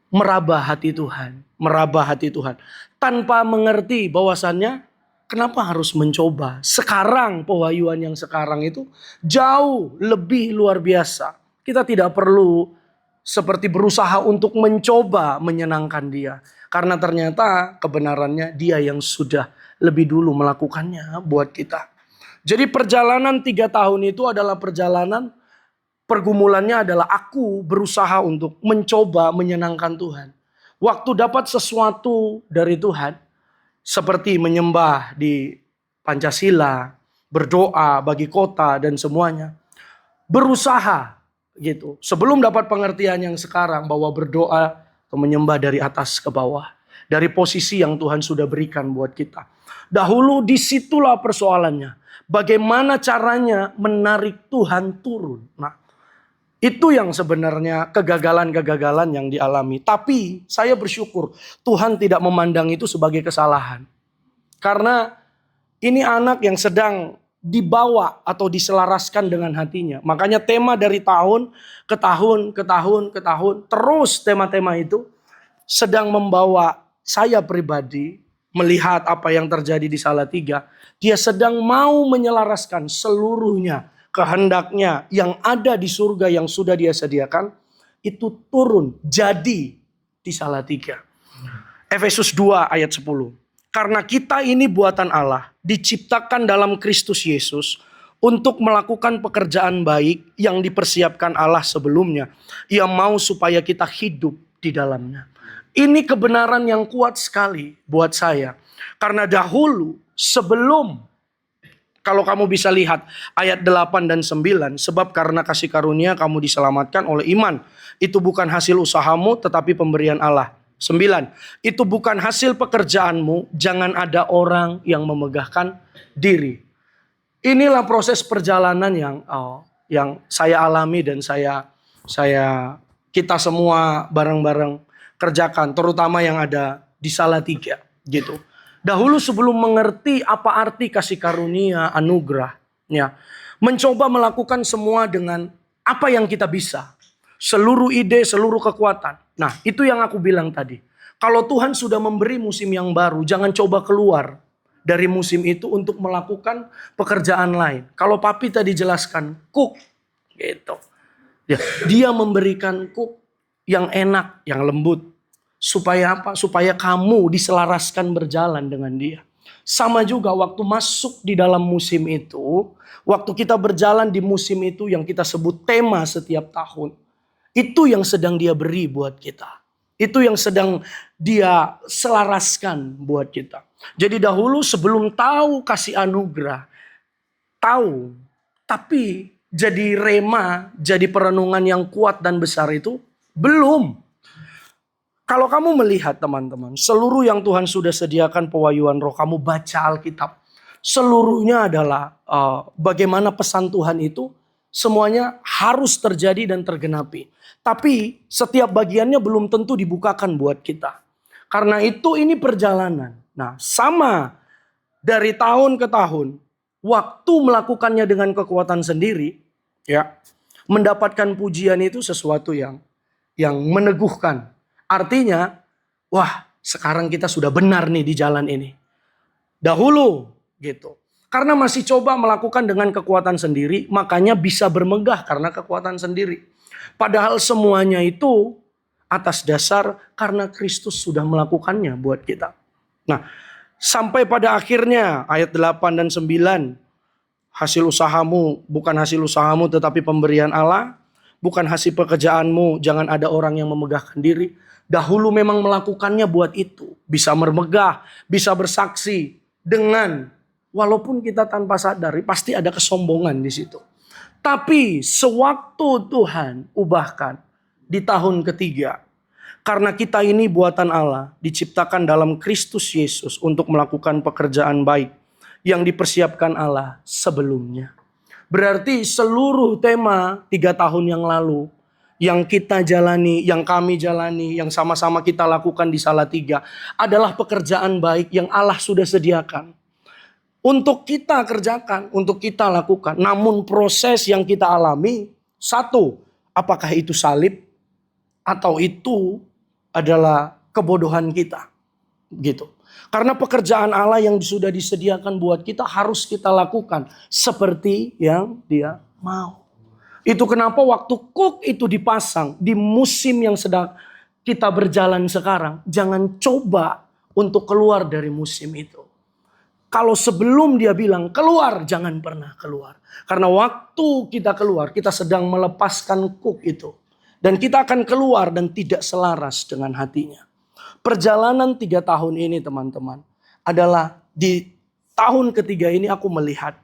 meraba hati Tuhan. Meraba hati Tuhan. Tanpa mengerti bahwasannya, kenapa harus mencoba? Sekarang, pewahyuan yang sekarang itu jauh lebih luar biasa. Kita tidak perlu seperti berusaha untuk mencoba menyenangkan dia. Karena ternyata kebenarannya dia yang sudah lebih dulu melakukannya buat kita. Jadi perjalanan 3 tahun itu adalah perjalanan, pergumulannya adalah aku berusaha untuk mencoba menyenangkan Tuhan. Waktu dapat sesuatu dari Tuhan, seperti menyembah di Pancasila, berdoa bagi kota dan semuanya, berusaha gitu. Sebelum dapat pengertian yang sekarang bahwa berdoa atau menyembah dari atas ke bawah, dari posisi yang Tuhan sudah berikan buat kita. Dahulu disitulah persoalannya. Bagaimana caranya menarik Tuhan turun. Nah, itu yang sebenarnya kegagalan-kegagalan yang dialami. Tapi saya bersyukur Tuhan tidak memandang itu sebagai kesalahan. Karena ini anak yang sedang dibawa atau diselaraskan dengan hatinya. Makanya tema dari tahun ke tahun, ke tahun, ke tahun. Terus tema-tema itu sedang membawa saya pribadi melihat apa yang terjadi di Salatiga. Dia sedang mau menyelaraskan seluruhnya. Kehendaknya yang ada di surga yang sudah dia sediakan. Itu turun jadi di Salatiga. Efesus 2 ayat 10. Karena kita ini buatan Allah. Diciptakan dalam Kristus Yesus. Untuk melakukan pekerjaan baik yang dipersiapkan Allah sebelumnya. Ia mau supaya kita hidup di dalamnya. Ini kebenaran yang kuat sekali buat saya. Karena dahulu sebelum, kalau kamu bisa lihat ayat 8 dan 9. Sebab karena kasih karunia kamu diselamatkan oleh iman. Itu bukan hasil usahamu tetapi pemberian Allah. 9. Itu bukan hasil pekerjaanmu. Jangan ada orang yang memegahkan diri. Inilah proses perjalanan yang saya alami dan kita semua bareng-bareng kerjakan, terutama yang ada di Salatiga gitu. Dahulu sebelum mengerti apa arti kasih karunia, anugerah, ya, mencoba melakukan semua dengan apa yang kita bisa. Seluruh ide, seluruh kekuatan. Nah, itu yang aku bilang tadi. Kalau Tuhan sudah memberi musim yang baru, jangan coba keluar dari musim itu untuk melakukan pekerjaan lain. Kalau Papi tadi jelaskan, cook gitu. Dia memberikan cook yang enak, yang lembut. Supaya apa? Supaya kamu diselaraskan berjalan dengan dia. Sama juga waktu masuk di dalam musim itu, waktu kita berjalan di musim itu yang kita sebut tema setiap tahun. Itu yang sedang dia beri buat kita. Itu yang sedang dia selaraskan buat kita. Jadi dahulu sebelum tahu kasih anugerah, tahu, tapi jadi rema, jadi perenungan yang kuat dan besar itu belum. Kalau kamu melihat teman-teman, seluruh yang Tuhan sudah sediakan pewahyuan roh, kamu baca Alkitab. Seluruhnya adalah bagaimana pesan Tuhan itu semuanya harus terjadi dan tergenapi. Tapi setiap bagiannya belum tentu dibukakan buat kita. Karena itu ini perjalanan. Nah, sama dari tahun ke tahun, waktu melakukannya dengan kekuatan sendiri, ya, mendapatkan pujian itu sesuatu yang meneguhkan. Artinya, wah, sekarang kita sudah benar nih di jalan ini. Dahulu gitu. Karena masih coba melakukan dengan kekuatan sendiri, makanya bisa bermegah karena kekuatan sendiri. Padahal semuanya itu atas dasar karena Kristus sudah melakukannya buat kita. Nah, sampai pada akhirnya ayat 8 dan 9. Hasil usahamu bukan hasil usahamu tetapi pemberian Allah. Bukan hasil pekerjaanmu, jangan ada orang yang memegahkan diri. Dahulu memang melakukannya buat itu. Bisa bermegah, bisa bersaksi dengan walaupun kita tanpa sadari pasti ada kesombongan di situ. Tapi sewaktu Tuhan ubahkan di tahun ketiga. Karena kita ini buatan Allah, diciptakan dalam Kristus Yesus untuk melakukan pekerjaan baik yang dipersiapkan Allah sebelumnya. Berarti seluruh tema 3 tahun yang lalu yang kita jalani, yang kami jalani, yang sama-sama kita lakukan di Salatiga adalah pekerjaan baik yang Allah sudah sediakan. Untuk kita kerjakan, untuk kita lakukan. Namun proses yang kita alami, satu, apakah itu salib atau itu adalah kebodohan kita. Gitu. Karena pekerjaan Allah yang sudah disediakan buat kita harus kita lakukan seperti yang Dia mau. Itu kenapa waktu kuk itu dipasang di musim yang sedang kita berjalan sekarang, jangan coba untuk keluar dari musim itu. Kalau sebelum Dia bilang keluar, jangan pernah keluar. Karena waktu kita keluar, kita sedang melepaskan kuk itu. Dan kita akan keluar dan tidak selaras dengan hatinya. Perjalanan 3 tahun ini teman-teman adalah di tahun ketiga ini aku melihat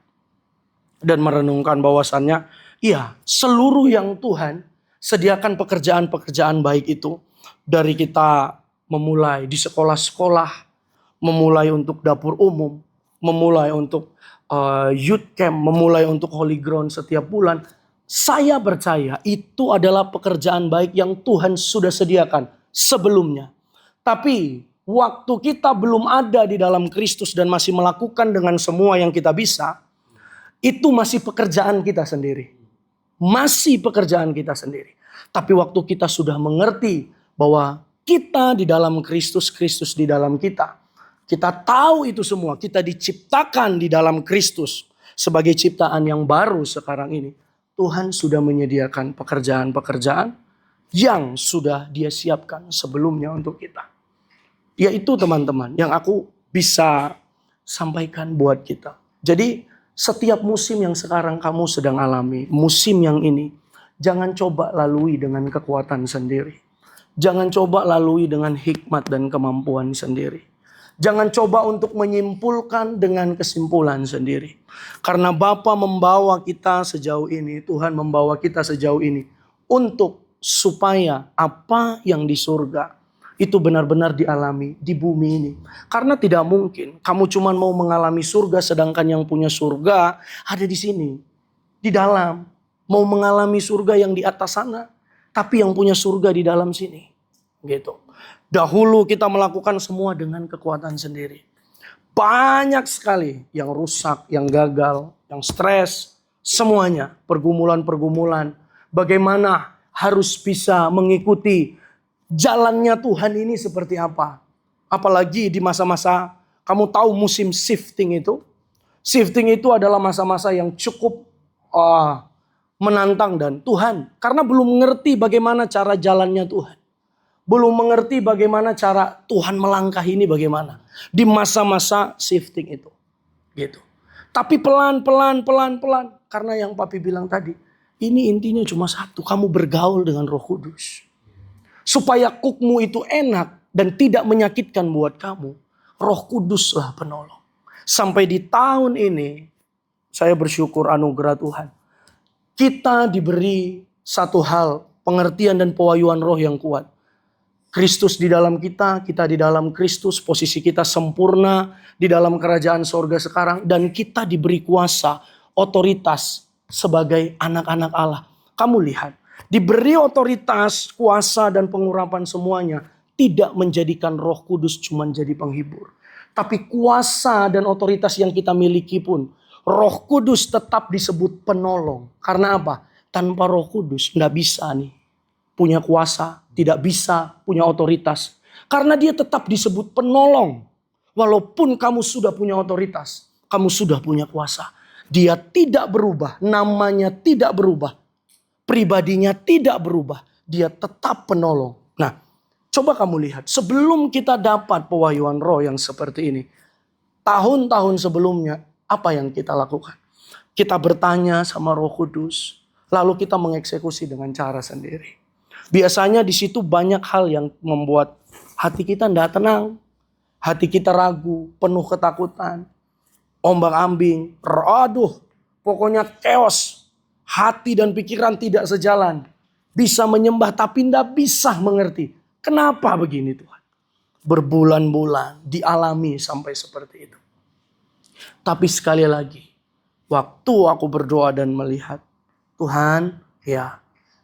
dan merenungkan bahwasannya iya, seluruh yang Tuhan sediakan pekerjaan-pekerjaan baik itu dari kita memulai di sekolah-sekolah, memulai untuk dapur umum, memulai untuk youth camp, memulai untuk holy ground setiap bulan. Saya percaya itu adalah pekerjaan baik yang Tuhan sudah sediakan sebelumnya. Tapi waktu kita belum ada di dalam Kristus dan masih melakukan dengan semua yang kita bisa, itu masih pekerjaan kita sendiri. Masih pekerjaan kita sendiri. Tapi waktu kita sudah mengerti bahwa kita di dalam Kristus, Kristus di dalam kita. Kita tahu itu semua. Kita diciptakan di dalam Kristus sebagai ciptaan yang baru sekarang ini. Tuhan sudah menyediakan pekerjaan-pekerjaan yang sudah Dia siapkan sebelumnya untuk kita. Yaitu teman-teman yang aku bisa sampaikan buat kita. Jadi setiap musim yang sekarang kamu sedang alami, musim yang ini, jangan coba lalui dengan kekuatan sendiri. Jangan coba lalui dengan hikmat dan kemampuan sendiri. Jangan coba untuk menyimpulkan dengan kesimpulan sendiri. Karena Bapa membawa kita sejauh ini, Tuhan membawa kita sejauh ini untuk supaya apa yang di surga itu benar-benar dialami di bumi ini. Karena tidak mungkin kamu cuma mau mengalami surga sedangkan yang punya surga ada di sini. Di dalam. Mau mengalami surga yang di atas sana. Tapi yang punya surga di dalam sini. Gitu. Dahulu kita melakukan semua dengan kekuatan sendiri. Banyak sekali yang rusak, yang gagal, yang stres. Semuanya pergumulan-pergumulan. Bagaimana harus bisa mengikuti jalannya Tuhan ini seperti apa. Apalagi di masa-masa kamu tahu musim shifting itu. Shifting itu adalah masa-masa yang cukup menantang dan Tuhan. Karena belum mengerti bagaimana cara jalannya Tuhan. Belum mengerti bagaimana cara Tuhan melangkah ini bagaimana. Di masa-masa shifting itu. Gitu. Tapi pelan-pelan. Karena yang Papi bilang tadi. Ini intinya cuma satu. Kamu bergaul dengan Roh Kudus. Supaya kukmu itu enak dan tidak menyakitkan buat kamu. Roh Kuduslah penolong. Sampai di tahun ini, saya bersyukur anugerah Tuhan. Kita diberi satu hal, pengertian dan pewahyuan roh yang kuat. Kristus di dalam kita di dalam Kristus, posisi kita sempurna di dalam kerajaan sorga sekarang. Dan kita diberi kuasa, otoritas sebagai anak-anak Allah. Kamu lihat. Diberi otoritas, kuasa dan pengurapan semuanya. Tidak menjadikan Roh Kudus cuma jadi penghibur. Tapi kuasa dan otoritas yang kita miliki pun. Roh Kudus tetap disebut penolong. Karena apa? Tanpa Roh Kudus tidak bisa nih. Punya kuasa, tidak bisa punya otoritas. Karena dia tetap disebut penolong. Walaupun kamu sudah punya otoritas, kamu sudah punya kuasa. Dia tidak berubah, namanya tidak berubah. Pribadinya tidak berubah, dia tetap penolong. Nah, coba kamu lihat, sebelum kita dapat pewahyuan roh yang seperti ini, tahun-tahun sebelumnya, apa yang kita lakukan? Kita bertanya sama Roh Kudus, lalu kita mengeksekusi dengan cara sendiri. Biasanya di situ banyak hal yang membuat hati kita tidak tenang. Hati kita ragu, penuh ketakutan. Ombang-ambing, aduh, pokoknya chaos. Hati dan pikiran tidak sejalan. Bisa menyembah tapi tidak bisa mengerti. Kenapa begini Tuhan? Berbulan-bulan dialami sampai seperti itu. Tapi sekali lagi, waktu aku berdoa dan melihat, Tuhan, ya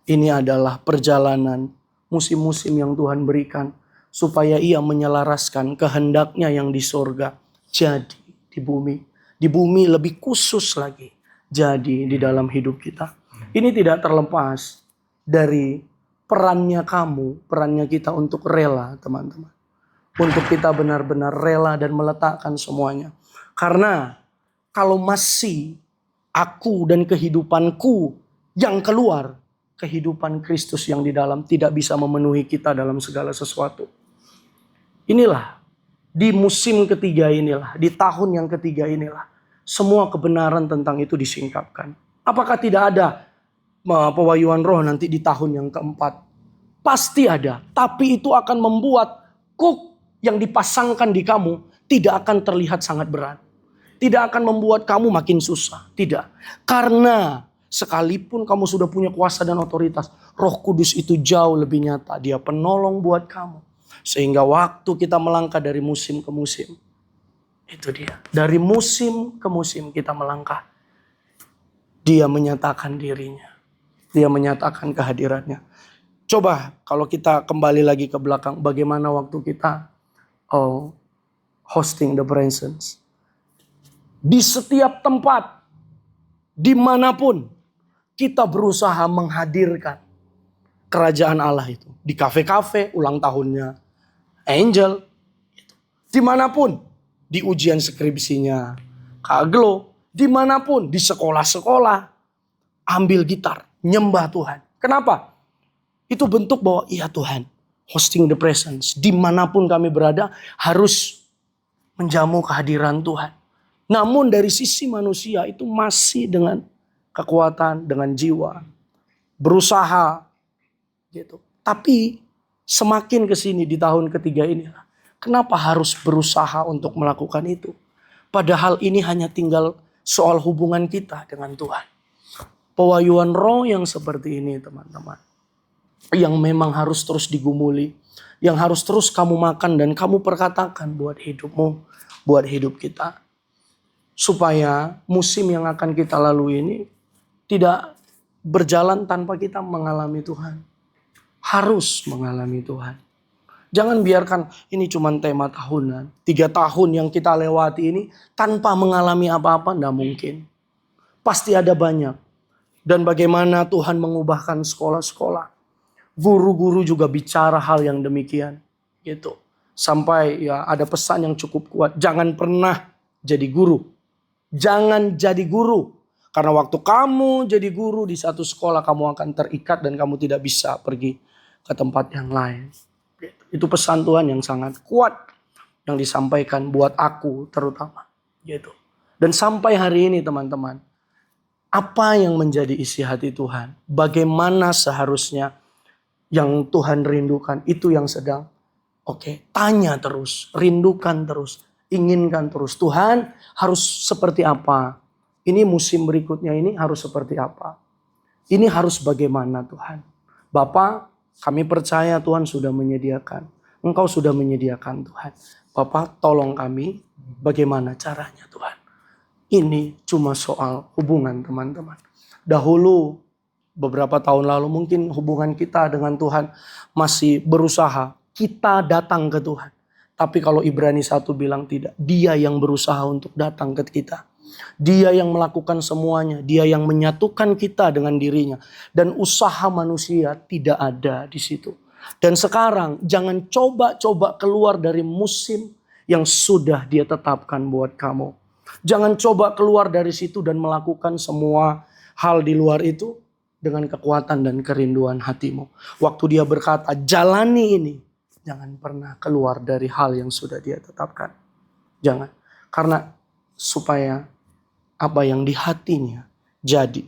ini adalah perjalanan musim-musim yang Tuhan berikan. Supaya ia menyelaraskan kehendaknya yang di sorga. Jadi di bumi. Di bumi lebih khusus lagi. Jadi di dalam hidup kita. Ini tidak terlepas dari perannya kamu, perannya kita untuk rela teman-teman. Untuk kita benar-benar rela dan meletakkan semuanya. Karena kalau masih aku dan kehidupanku yang keluar, kehidupan Kristus yang di dalam tidak bisa memenuhi kita dalam segala sesuatu. Inilah, di musim ketiga inilah, di tahun yang ketiga inilah, semua kebenaran tentang itu disingkapkan. Apakah tidak ada pewahyuan roh nanti di tahun yang keempat? Pasti ada, tapi itu akan membuat kuk yang dipasangkan di kamu tidak akan terlihat sangat berat. Tidak akan membuat kamu makin susah. Tidak. Karena sekalipun kamu sudah punya kuasa dan otoritas, Roh Kudus itu jauh lebih nyata. Dia penolong buat kamu. Sehingga waktu kita melangkah dari musim ke musim. Itu dia. Dari musim ke musim kita melangkah. Dia menyatakan dirinya. Dia menyatakan kehadirannya. Coba kalau kita kembali lagi ke belakang. Bagaimana waktu kita hosting the presence. Di setiap tempat, dimanapun, kita berusaha menghadirkan kerajaan Allah itu. Di kafe-kafe, ulang tahunnya Angel. Dimanapun, di ujian skripsinya Kak Glo. Dimanapun, di sekolah-sekolah, ambil gitar, nyembah Tuhan. Kenapa? Itu bentuk bahwa iya Tuhan, hosting the presence. Dimanapun kami berada, harus menjamu kehadiran Tuhan. Namun dari sisi manusia itu masih dengan kekuatan, dengan jiwa. Berusaha. Gitu. Tapi semakin kesini di tahun ketiga ini. Kenapa harus berusaha untuk melakukan itu? Padahal ini hanya tinggal soal hubungan kita dengan Tuhan. Pewahyuan roh yang seperti ini teman-teman. Yang memang harus terus digumuli. Yang harus terus kamu makan dan kamu perkatakan buat hidupmu. Buat hidup kita. Supaya musim yang akan kita lalui ini tidak berjalan tanpa kita mengalami Tuhan. Harus mengalami Tuhan. Jangan biarkan ini cuma tema tahunan. 3 tahun yang kita lewati ini tanpa mengalami apa-apa, tidak mungkin. Pasti ada banyak. Dan bagaimana Tuhan mengubahkan sekolah-sekolah. Guru-guru juga bicara hal yang demikian. Gitu. Sampai ya ada pesan yang cukup kuat. Jangan pernah jadi guru. Jangan jadi guru. Karena waktu kamu jadi guru di satu sekolah, kamu akan terikat dan kamu tidak bisa pergi ke tempat yang lain. Itu pesan Tuhan yang sangat kuat yang disampaikan buat aku terutama. Gitu. Dan sampai hari ini teman-teman, apa yang menjadi isi hati Tuhan? Bagaimana seharusnya yang Tuhan rindukan? Itu yang sedang tanya terus, rindukan terus. Inginkan terus. Tuhan harus seperti apa? Ini musim berikutnya ini harus seperti apa? Ini harus bagaimana Tuhan? Bapa, kami percaya Tuhan sudah menyediakan. Engkau sudah menyediakan Tuhan. Bapa, tolong kami bagaimana caranya Tuhan. Ini cuma soal hubungan teman-teman. Dahulu beberapa tahun lalu mungkin hubungan kita dengan Tuhan masih berusaha. Kita datang ke Tuhan. Tapi kalau Ibrani 1 bilang tidak. Dia yang berusaha untuk datang ke kita. Dia yang melakukan semuanya. Dia yang menyatukan kita dengan dirinya. Dan usaha manusia tidak ada di situ. Dan sekarang jangan coba-coba keluar dari musim yang sudah dia tetapkan buat kamu. Jangan coba keluar dari situ dan melakukan semua hal di luar itu dengan kekuatan dan kerinduan hatimu. Waktu dia berkata, jalani ini. Jangan pernah keluar dari hal yang sudah dia tetapkan. Jangan. Karena supaya apa yang di hatinya jadi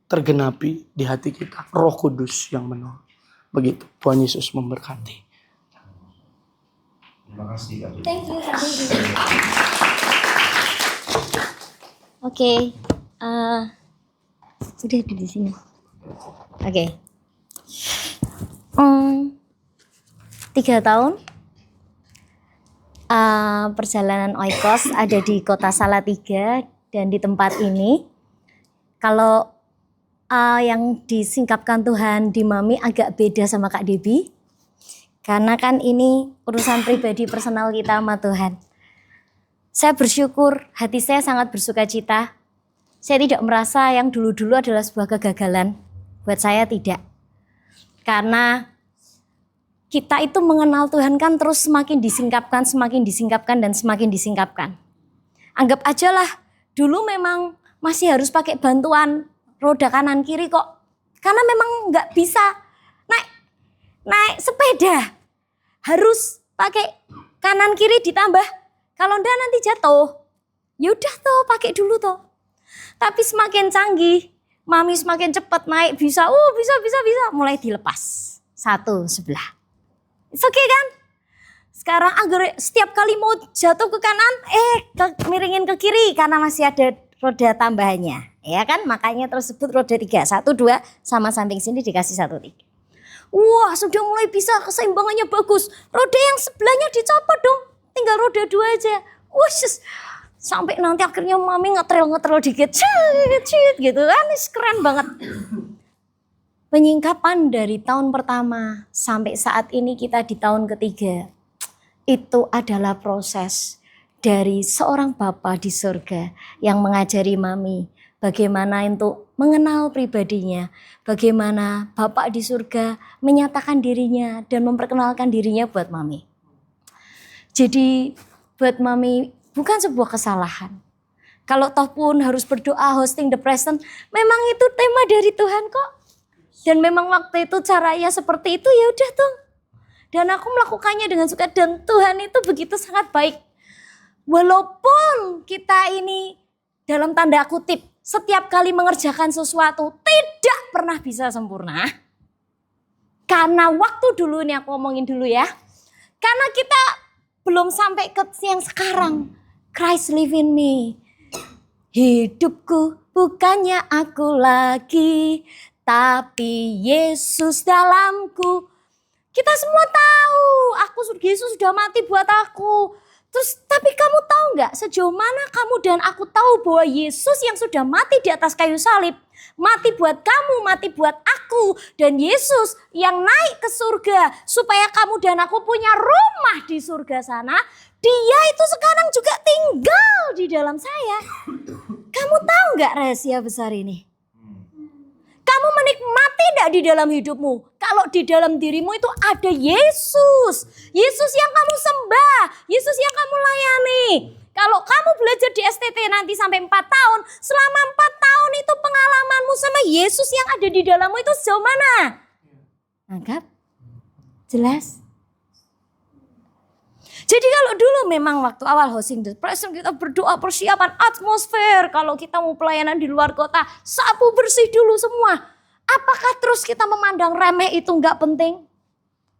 tergenapi di hati kita. Roh Kudus yang menolong. Begitu. Tuhan Yesus memberkati. Terima kasih Kak. Thank you. Oke, udah di sini. Oke. 3 tahun perjalanan Oikos ada di kota Salatiga, dan di tempat ini kalau yang disingkapkan Tuhan di Mami agak beda sama Kak Debbie, karena kan ini urusan pribadi personal kita sama Tuhan. Saya bersyukur, hati saya sangat bersuka cita. Saya tidak merasa yang dulu-dulu adalah sebuah kegagalan. Buat saya tidak. Karena kita itu mengenal Tuhan kan terus semakin disingkapkan, dan semakin disingkapkan. Anggap aja lah, dulu memang masih harus pakai bantuan roda kanan kiri kok. Karena memang nggak bisa naik sepeda. Harus pakai kanan kiri ditambah. Kalau enggak nanti jatuh. Yaudah toh, pakai dulu toh. Tapi semakin canggih, Mami semakin cepat naik bisa. Bisa. Mulai dilepas. Satu sebelah. It's okay kan? Sekarang agar setiap kali mau jatuh ke kanan, miringin ke kiri karena masih ada roda tambahannya. Ya kan? Makanya tersebut roda 3. 1, 2 sama samping sini dikasih 1, 3. Wah, sudah mulai bisa, keseimbangannya bagus. Roda yang sebelahnya dicopot dong. Tinggal roda 2 aja. Wah, sampai nanti akhirnya Mami ngetril dikit. Cit gitu kan. Keren banget. Penyingkapan dari tahun pertama sampai saat ini kita di tahun ketiga. Itu adalah proses dari seorang Bapa di surga yang mengajari Mami bagaimana untuk mengenal pribadinya, bagaimana Bapak di surga menyatakan dirinya dan memperkenalkan dirinya buat Mami. Jadi buat Mami bukan sebuah kesalahan. Kalau toh pun harus berdoa hosting the present, memang itu tema dari Tuhan kok. Dan memang waktu itu caranya seperti itu, ya udah tuh. Dan aku melakukannya dengan suka, dan Tuhan itu begitu sangat baik. Walaupun kita ini dalam tanda kutip setiap kali mengerjakan sesuatu tidak pernah bisa sempurna. Karena waktu dulu, ini aku ngomongin dulu ya. Karena kita belum sampai ke yang sekarang. Christ live in me. Hidupku bukannya aku lagi, tapi Yesus dalamku. Kita semua tahu, Yesus sudah mati buat aku. Terus, tapi kamu tahu nggak sejauh mana kamu dan aku tahu bahwa Yesus yang sudah mati di atas kayu salib, mati buat kamu, mati buat aku, dan Yesus yang naik ke surga supaya kamu dan aku punya rumah di surga sana. Dia itu sekarang juga tinggal di dalam saya. Kamu tahu nggak rahasia besar ini? Kamu menikmati enggak di dalam hidupmu? Kalau di dalam dirimu itu ada Yesus. Yesus yang kamu sembah. Yesus yang kamu layani. Kalau kamu belajar di STT nanti sampai 4 tahun. Selama 4 tahun itu pengalamanmu sama Yesus yang ada di dalammu itu sejauh mana? Anggap? Jelas? Jadi kalau dulu memang waktu awal hosting the present kita berdoa persiapan atmosfer. Kalau kita mau pelayanan di luar kota, sapu bersih dulu semua. Apakah terus kita memandang remeh itu enggak penting?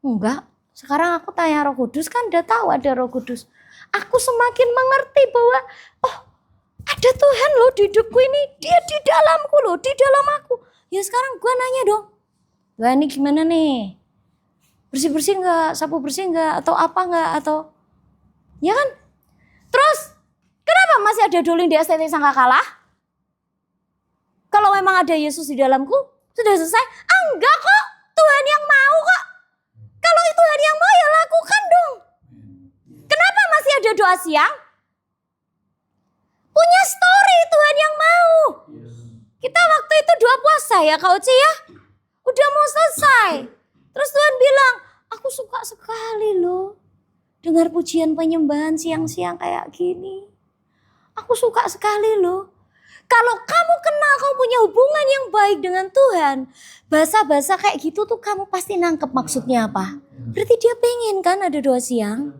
Enggak. Sekarang aku tanya Roh Kudus, kan udah tahu ada Roh Kudus. Aku semakin mengerti bahwa ada Tuhan loh di hidupku ini. Dia di dalamku loh, di dalam aku. Ya sekarang gue nanya dong. Wah ini gimana nih? Bersih-bersih enggak? Sapu bersih enggak? Atau apa enggak? Atau ya kan? Terus kenapa masih ada doling di STT Sangka Kalah? Kalau memang ada Yesus di dalamku, sudah selesai? Enggak kok, Tuhan yang mau kok. Kalau itu Tuhan yang mau ya lakukan dong. Kenapa masih ada doa siang? Punya story Tuhan yang mau. Kita waktu itu doa puasa ya Kak Uci ya. Udah mau selesai. Terus Tuhan bilang, Aku suka sekali loh dengar pujian penyembahan siang-siang kayak gini. Aku suka sekali loh. Kalau kamu kenal, kamu punya hubungan yang baik dengan Tuhan, bahasa-bahasa kayak gitu tuh kamu pasti nangkep maksudnya apa. Berarti dia pengen kan ada doa siang.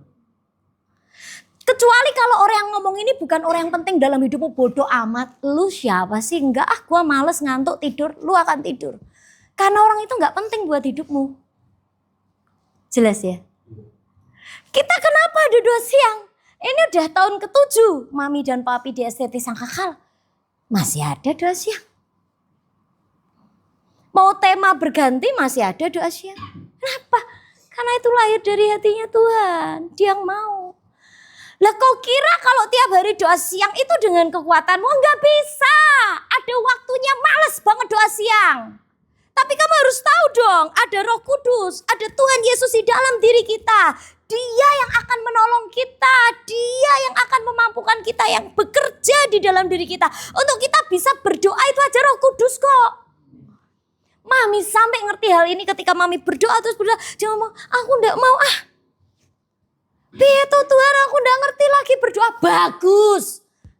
Kecuali kalau orang yang ngomong ini bukan orang yang penting dalam hidupmu, bodoh amat. Lu siapa sih? Enggak, gua males ngantuk tidur, lu akan tidur. Karena orang itu enggak penting buat hidupmu. Jelas ya? Kita kenapa ada doa siang? Ini udah tahun ke-7 Mami dan Papi di STT Sangkakal. Masih ada doa siang. Mau tema berganti masih ada doa siang. Kenapa? Karena itu lahir dari hatinya Tuhan. Dia yang mau. Lah kau kira kalau tiap hari doa siang itu dengan kekuatanmu? Enggak bisa. Ada waktunya, males banget doa siang. Tapi kamu harus tahu dong, ada Roh Kudus, ada Tuhan Yesus di dalam diri kita. Dia yang akan menolong kita, dia yang akan memampukan kita, yang bekerja di dalam diri kita. Untuk kita bisa berdoa itu aja Roh Kudus kok. Mami sampai ngerti hal ini ketika Mami berdoa terus berdoa. Dia ngomong, aku enggak mau Beto Tuhan, aku enggak ngerti lagi berdoa. Bagus.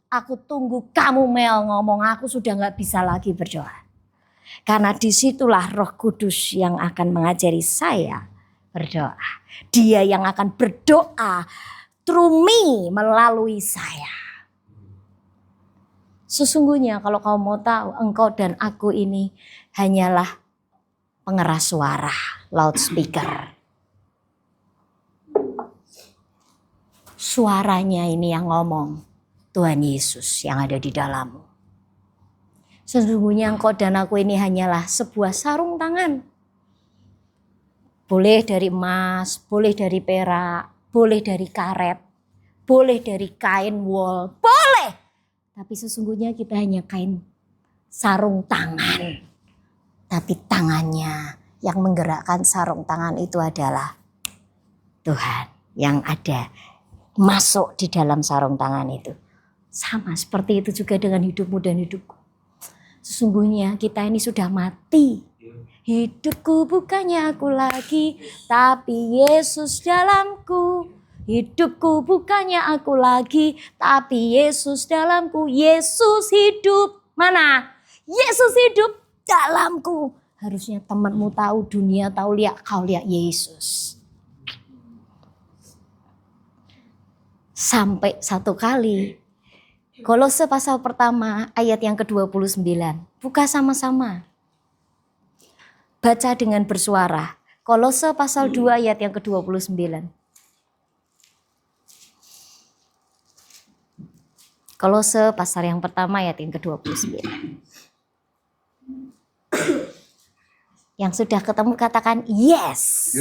Aku tunggu kamu Mel ngomong, aku sudah enggak bisa lagi berdoa. Karena disitulah Roh Kudus yang akan mengajari saya berdoa. Dia yang akan berdoa through me, melalui saya. Sesungguhnya kalau kau mau tahu, engkau dan aku ini hanyalah pengeras suara, loudspeaker. Suaranya ini yang ngomong, Tuhan Yesus yang ada di dalammu. Sesungguhnya engkau dan aku ini hanyalah sebuah sarung tangan. Boleh dari emas, boleh dari perak, boleh dari karet, boleh dari kain wol, boleh. Tapi sesungguhnya kita hanya kain sarung tangan. Tapi tangannya yang menggerakkan sarung tangan itu adalah Tuhan yang ada masuk di dalam sarung tangan itu. Sama seperti itu juga dengan hidupmu dan hidupku. Sesungguhnya kita ini sudah mati. Hidupku bukannya aku lagi, tapi Yesus dalamku. Hidupku bukannya aku lagi, tapi Yesus dalamku. Yesus hidup. Mana? Yesus hidup dalamku. Harusnya temanmu tahu, dunia tahu, lihat kau lihat Yesus. Sampai satu kali Kolose pasal pertama ayat yang ke-29. Buka sama-sama. Baca dengan bersuara. Kolose pasal 2 ayat yang ke-29. Kolose pasal yang pertama ayat yang ke-29. Yang sudah ketemu katakan yes.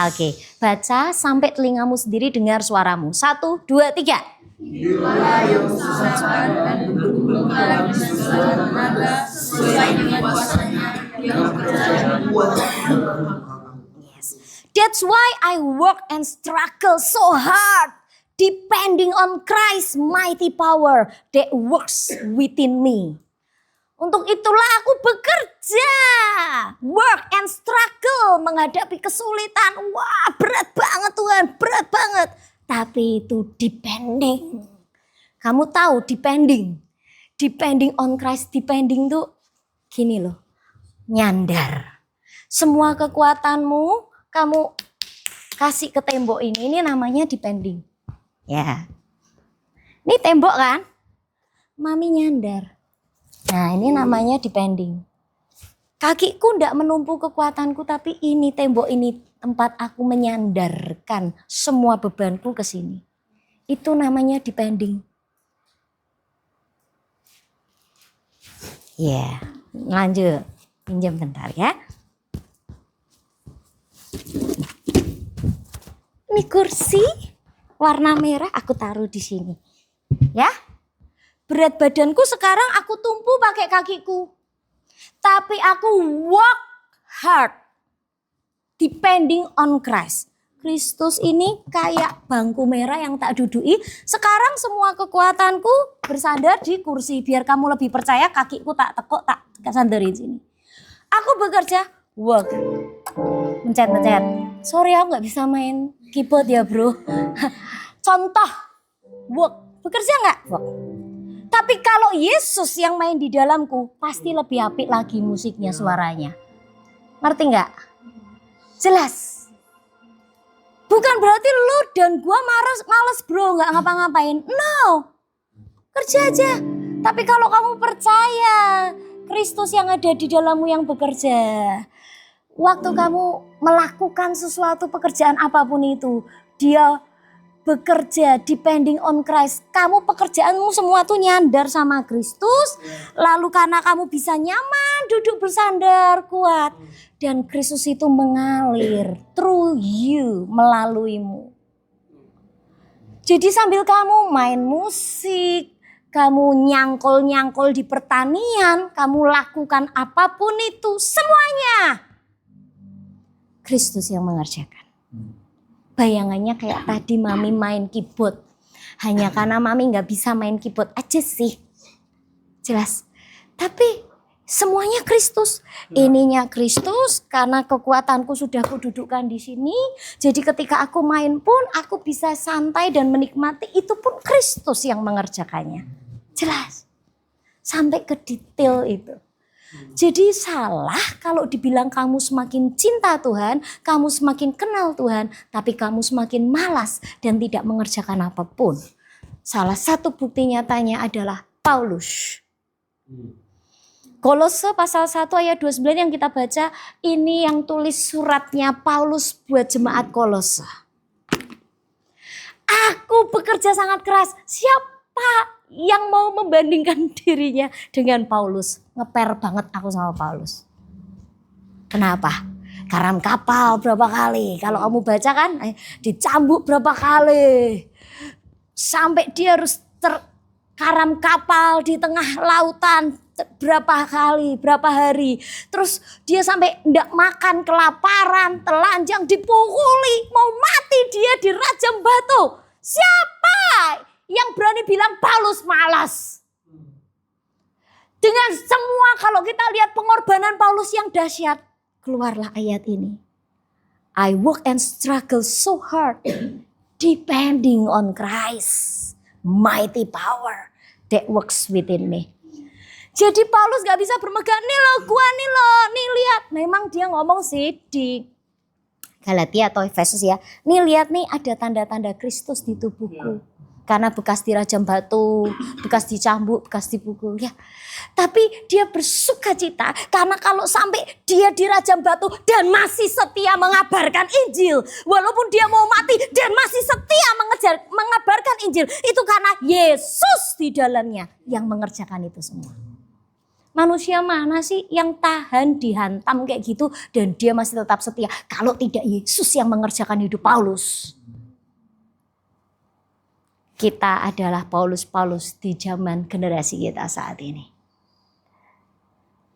Oke, baca sampai telingamu sendiri dengar suaramu. 1, 2, 3. Dialah yang mensucikan dan bergumulkan dengan segala tenaga sesuai dengan kuasanya yang bekerja dan kuat. That's why I work and struggle so hard, depending on Christ's mighty power that works within me. Untuk itulah aku bekerja, work and struggle, menghadapi kesulitan. Wah, berat banget Tuhan, berat banget. Tapi itu depending. Kamu tahu depending. Depending on Christ, depending tuh gini loh. Nyandar. Semua kekuatanmu kamu kasih ke tembok ini namanya depending. Ya. Ini tembok kan? Mami nyandar. Nah ini namanya depending. Kakiku ndak menumpu kekuatanku, tapi ini tembok ini tempat aku menyandarkan semua bebanku ke sini. Itu namanya depending. Ya, lanjut. Pinjam bentar ya. Ini kursi warna merah aku taruh di sini. Ya. Berat badanku sekarang aku tumpu pakai kakiku. Tapi aku work hard. Depending on Christ. Kristus ini kayak bangku merah yang tak dudui. Sekarang semua kekuatanku bersandar di kursi. Biar kamu lebih percaya kakiku tak tekuk, tak sandarin sini. Aku bekerja, work. Mencet-mencet. sorry aku nggak bisa main keyboard ya bro. Contoh, work, bekerja nggak? Work. Tapi kalau Yesus yang main di dalamku, pasti lebih apik lagi musiknya, suaranya. Ngerti nggak? Jelas. Bukan berarti lu dan gua males bro, nggak ngapa-ngapain. No, kerja aja. Tapi kalau kamu percaya Kristus yang ada di dalammu yang bekerja, waktu kamu melakukan sesuatu pekerjaan apapun itu, dia bekerja depending on Christ. Kamu pekerjaanmu semua tuh nyandar sama Kristus. Lalu karena kamu bisa nyaman, duduk bersandar, kuat. Dan Kristus itu mengalir through you, melaluimu. Jadi sambil kamu main musik, kamu nyangkol-nyangkol di pertanian, kamu lakukan apapun itu, semuanya Kristus yang mengerjakan. Bayangannya kayak tadi mami main keyboard. Hanya karena mami gak bisa main keyboard aja sih. Jelas. Tapi semuanya Kristus. Ininya Kristus karena kekuatanku sudah kududukkan di sini. Jadi ketika aku main pun aku bisa santai dan menikmati. Itu pun Kristus yang mengerjakannya. Jelas. Sampai ke detail itu. Jadi salah kalau dibilang kamu semakin cinta Tuhan, kamu semakin kenal Tuhan, tapi kamu semakin malas dan tidak mengerjakan apapun. Salah satu bukti nyatanya adalah Paulus. Kolose pasal 1 ayat 29 yang kita baca, ini yang tulis suratnya Paulus buat jemaat Kolose. Aku bekerja sangat keras. Siapa yang mau membandingkan dirinya dengan Paulus? Ngeper banget aku sama Paulus. Kenapa? Karam kapal berapa kali? Kalau kamu baca kan, dicambuk berapa kali? Sampai dia harus terkaram kapal di tengah lautan berapa kali, berapa hari. Terus dia sampai enggak makan, kelaparan, telanjang, dipukuli, mau mati dia dirajam batu. Siapa yang berani bilang Paulus malas? Dengan semua kalau kita lihat pengorbanan Paulus yang dahsyat, keluarlah ayat ini. I work and struggle so hard depending on Christ, mighty power that works within me. Jadi Paulus gak bisa bermegah, nih lo gua nih lo, nih lihat. Memang dia ngomong sih di Galatia atau Efesus ya. Nih lihat nih ada tanda-tanda Kristus di tubuhku. Karena bekas dirajam batu, bekas dicambuk, bekas dipukul ya. Tapi dia bersuka cita karena kalau sampai dia dirajam batu dan masih setia mengabarkan Injil. Walaupun dia mau mati dan masih setia mengabarkan Injil. Itu karena Yesus di dalamnya yang mengerjakan itu semua. Manusia mana sih yang tahan dihantam kayak gitu dan dia masih tetap setia. Kalau tidak Yesus yang mengerjakan hidup Paulus. Kita adalah Paulus-Paulus di zaman generasi kita saat ini.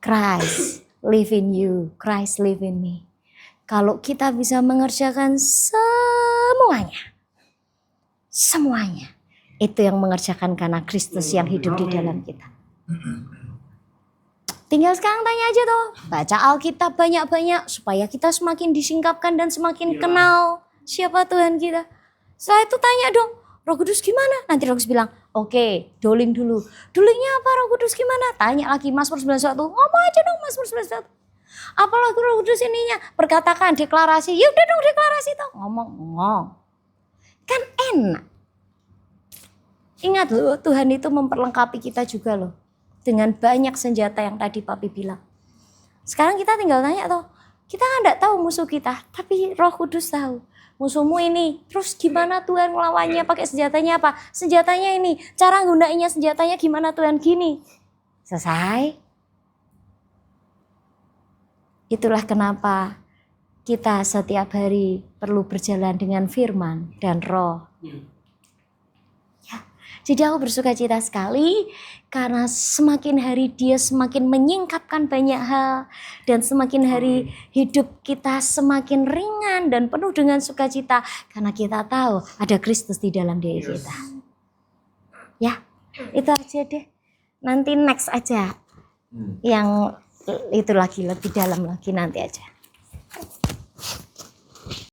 Christ live in you, Christ live in me. Kalau kita bisa mengerjakan semuanya, itu yang mengerjakan karena Kristus yang hidup di dalam kita. Tinggal sekarang tanya aja tuh, baca Alkitab banyak-banyak supaya kita semakin disingkapkan dan semakin kenal siapa Tuhan kita. Setelah itu tanya dong, Roh Kudus gimana? Nanti Roh Kudus bilang, oke, doling dulu. Dolingnya apa Roh Kudus gimana? Tanya lagi Mazmur 91. Ngomong aja dong Mazmur 91. Apalagi Roh Kudus ininya? Perkatakan, deklarasi. Ya udah dong deklarasi tuh. Ngomong. Kan enak. Ingat loh, Tuhan itu memperlengkapi kita juga loh. Dengan banyak senjata yang tadi Papi bilang. Sekarang kita tinggal tanya tuh. Kita kan gak tahu musuh kita. Tapi Roh Kudus tahu. Musuhmu ini, terus gimana Tuhan melawannya, pakai senjatanya apa? Senjatanya ini, cara gunainya senjatanya gimana Tuhan, gini. Selesai. Itulah kenapa kita setiap hari perlu berjalan dengan firman dan roh. Ya. Jadi aku bersuka cita sekali karena semakin hari dia semakin menyingkapkan banyak hal dan semakin hari hidup kita semakin ringan dan penuh dengan sukacita karena kita tahu ada Kristus di dalam diri kita. Ya, itu aja deh. Nanti next aja yang itu lagi lebih dalam lagi nanti aja.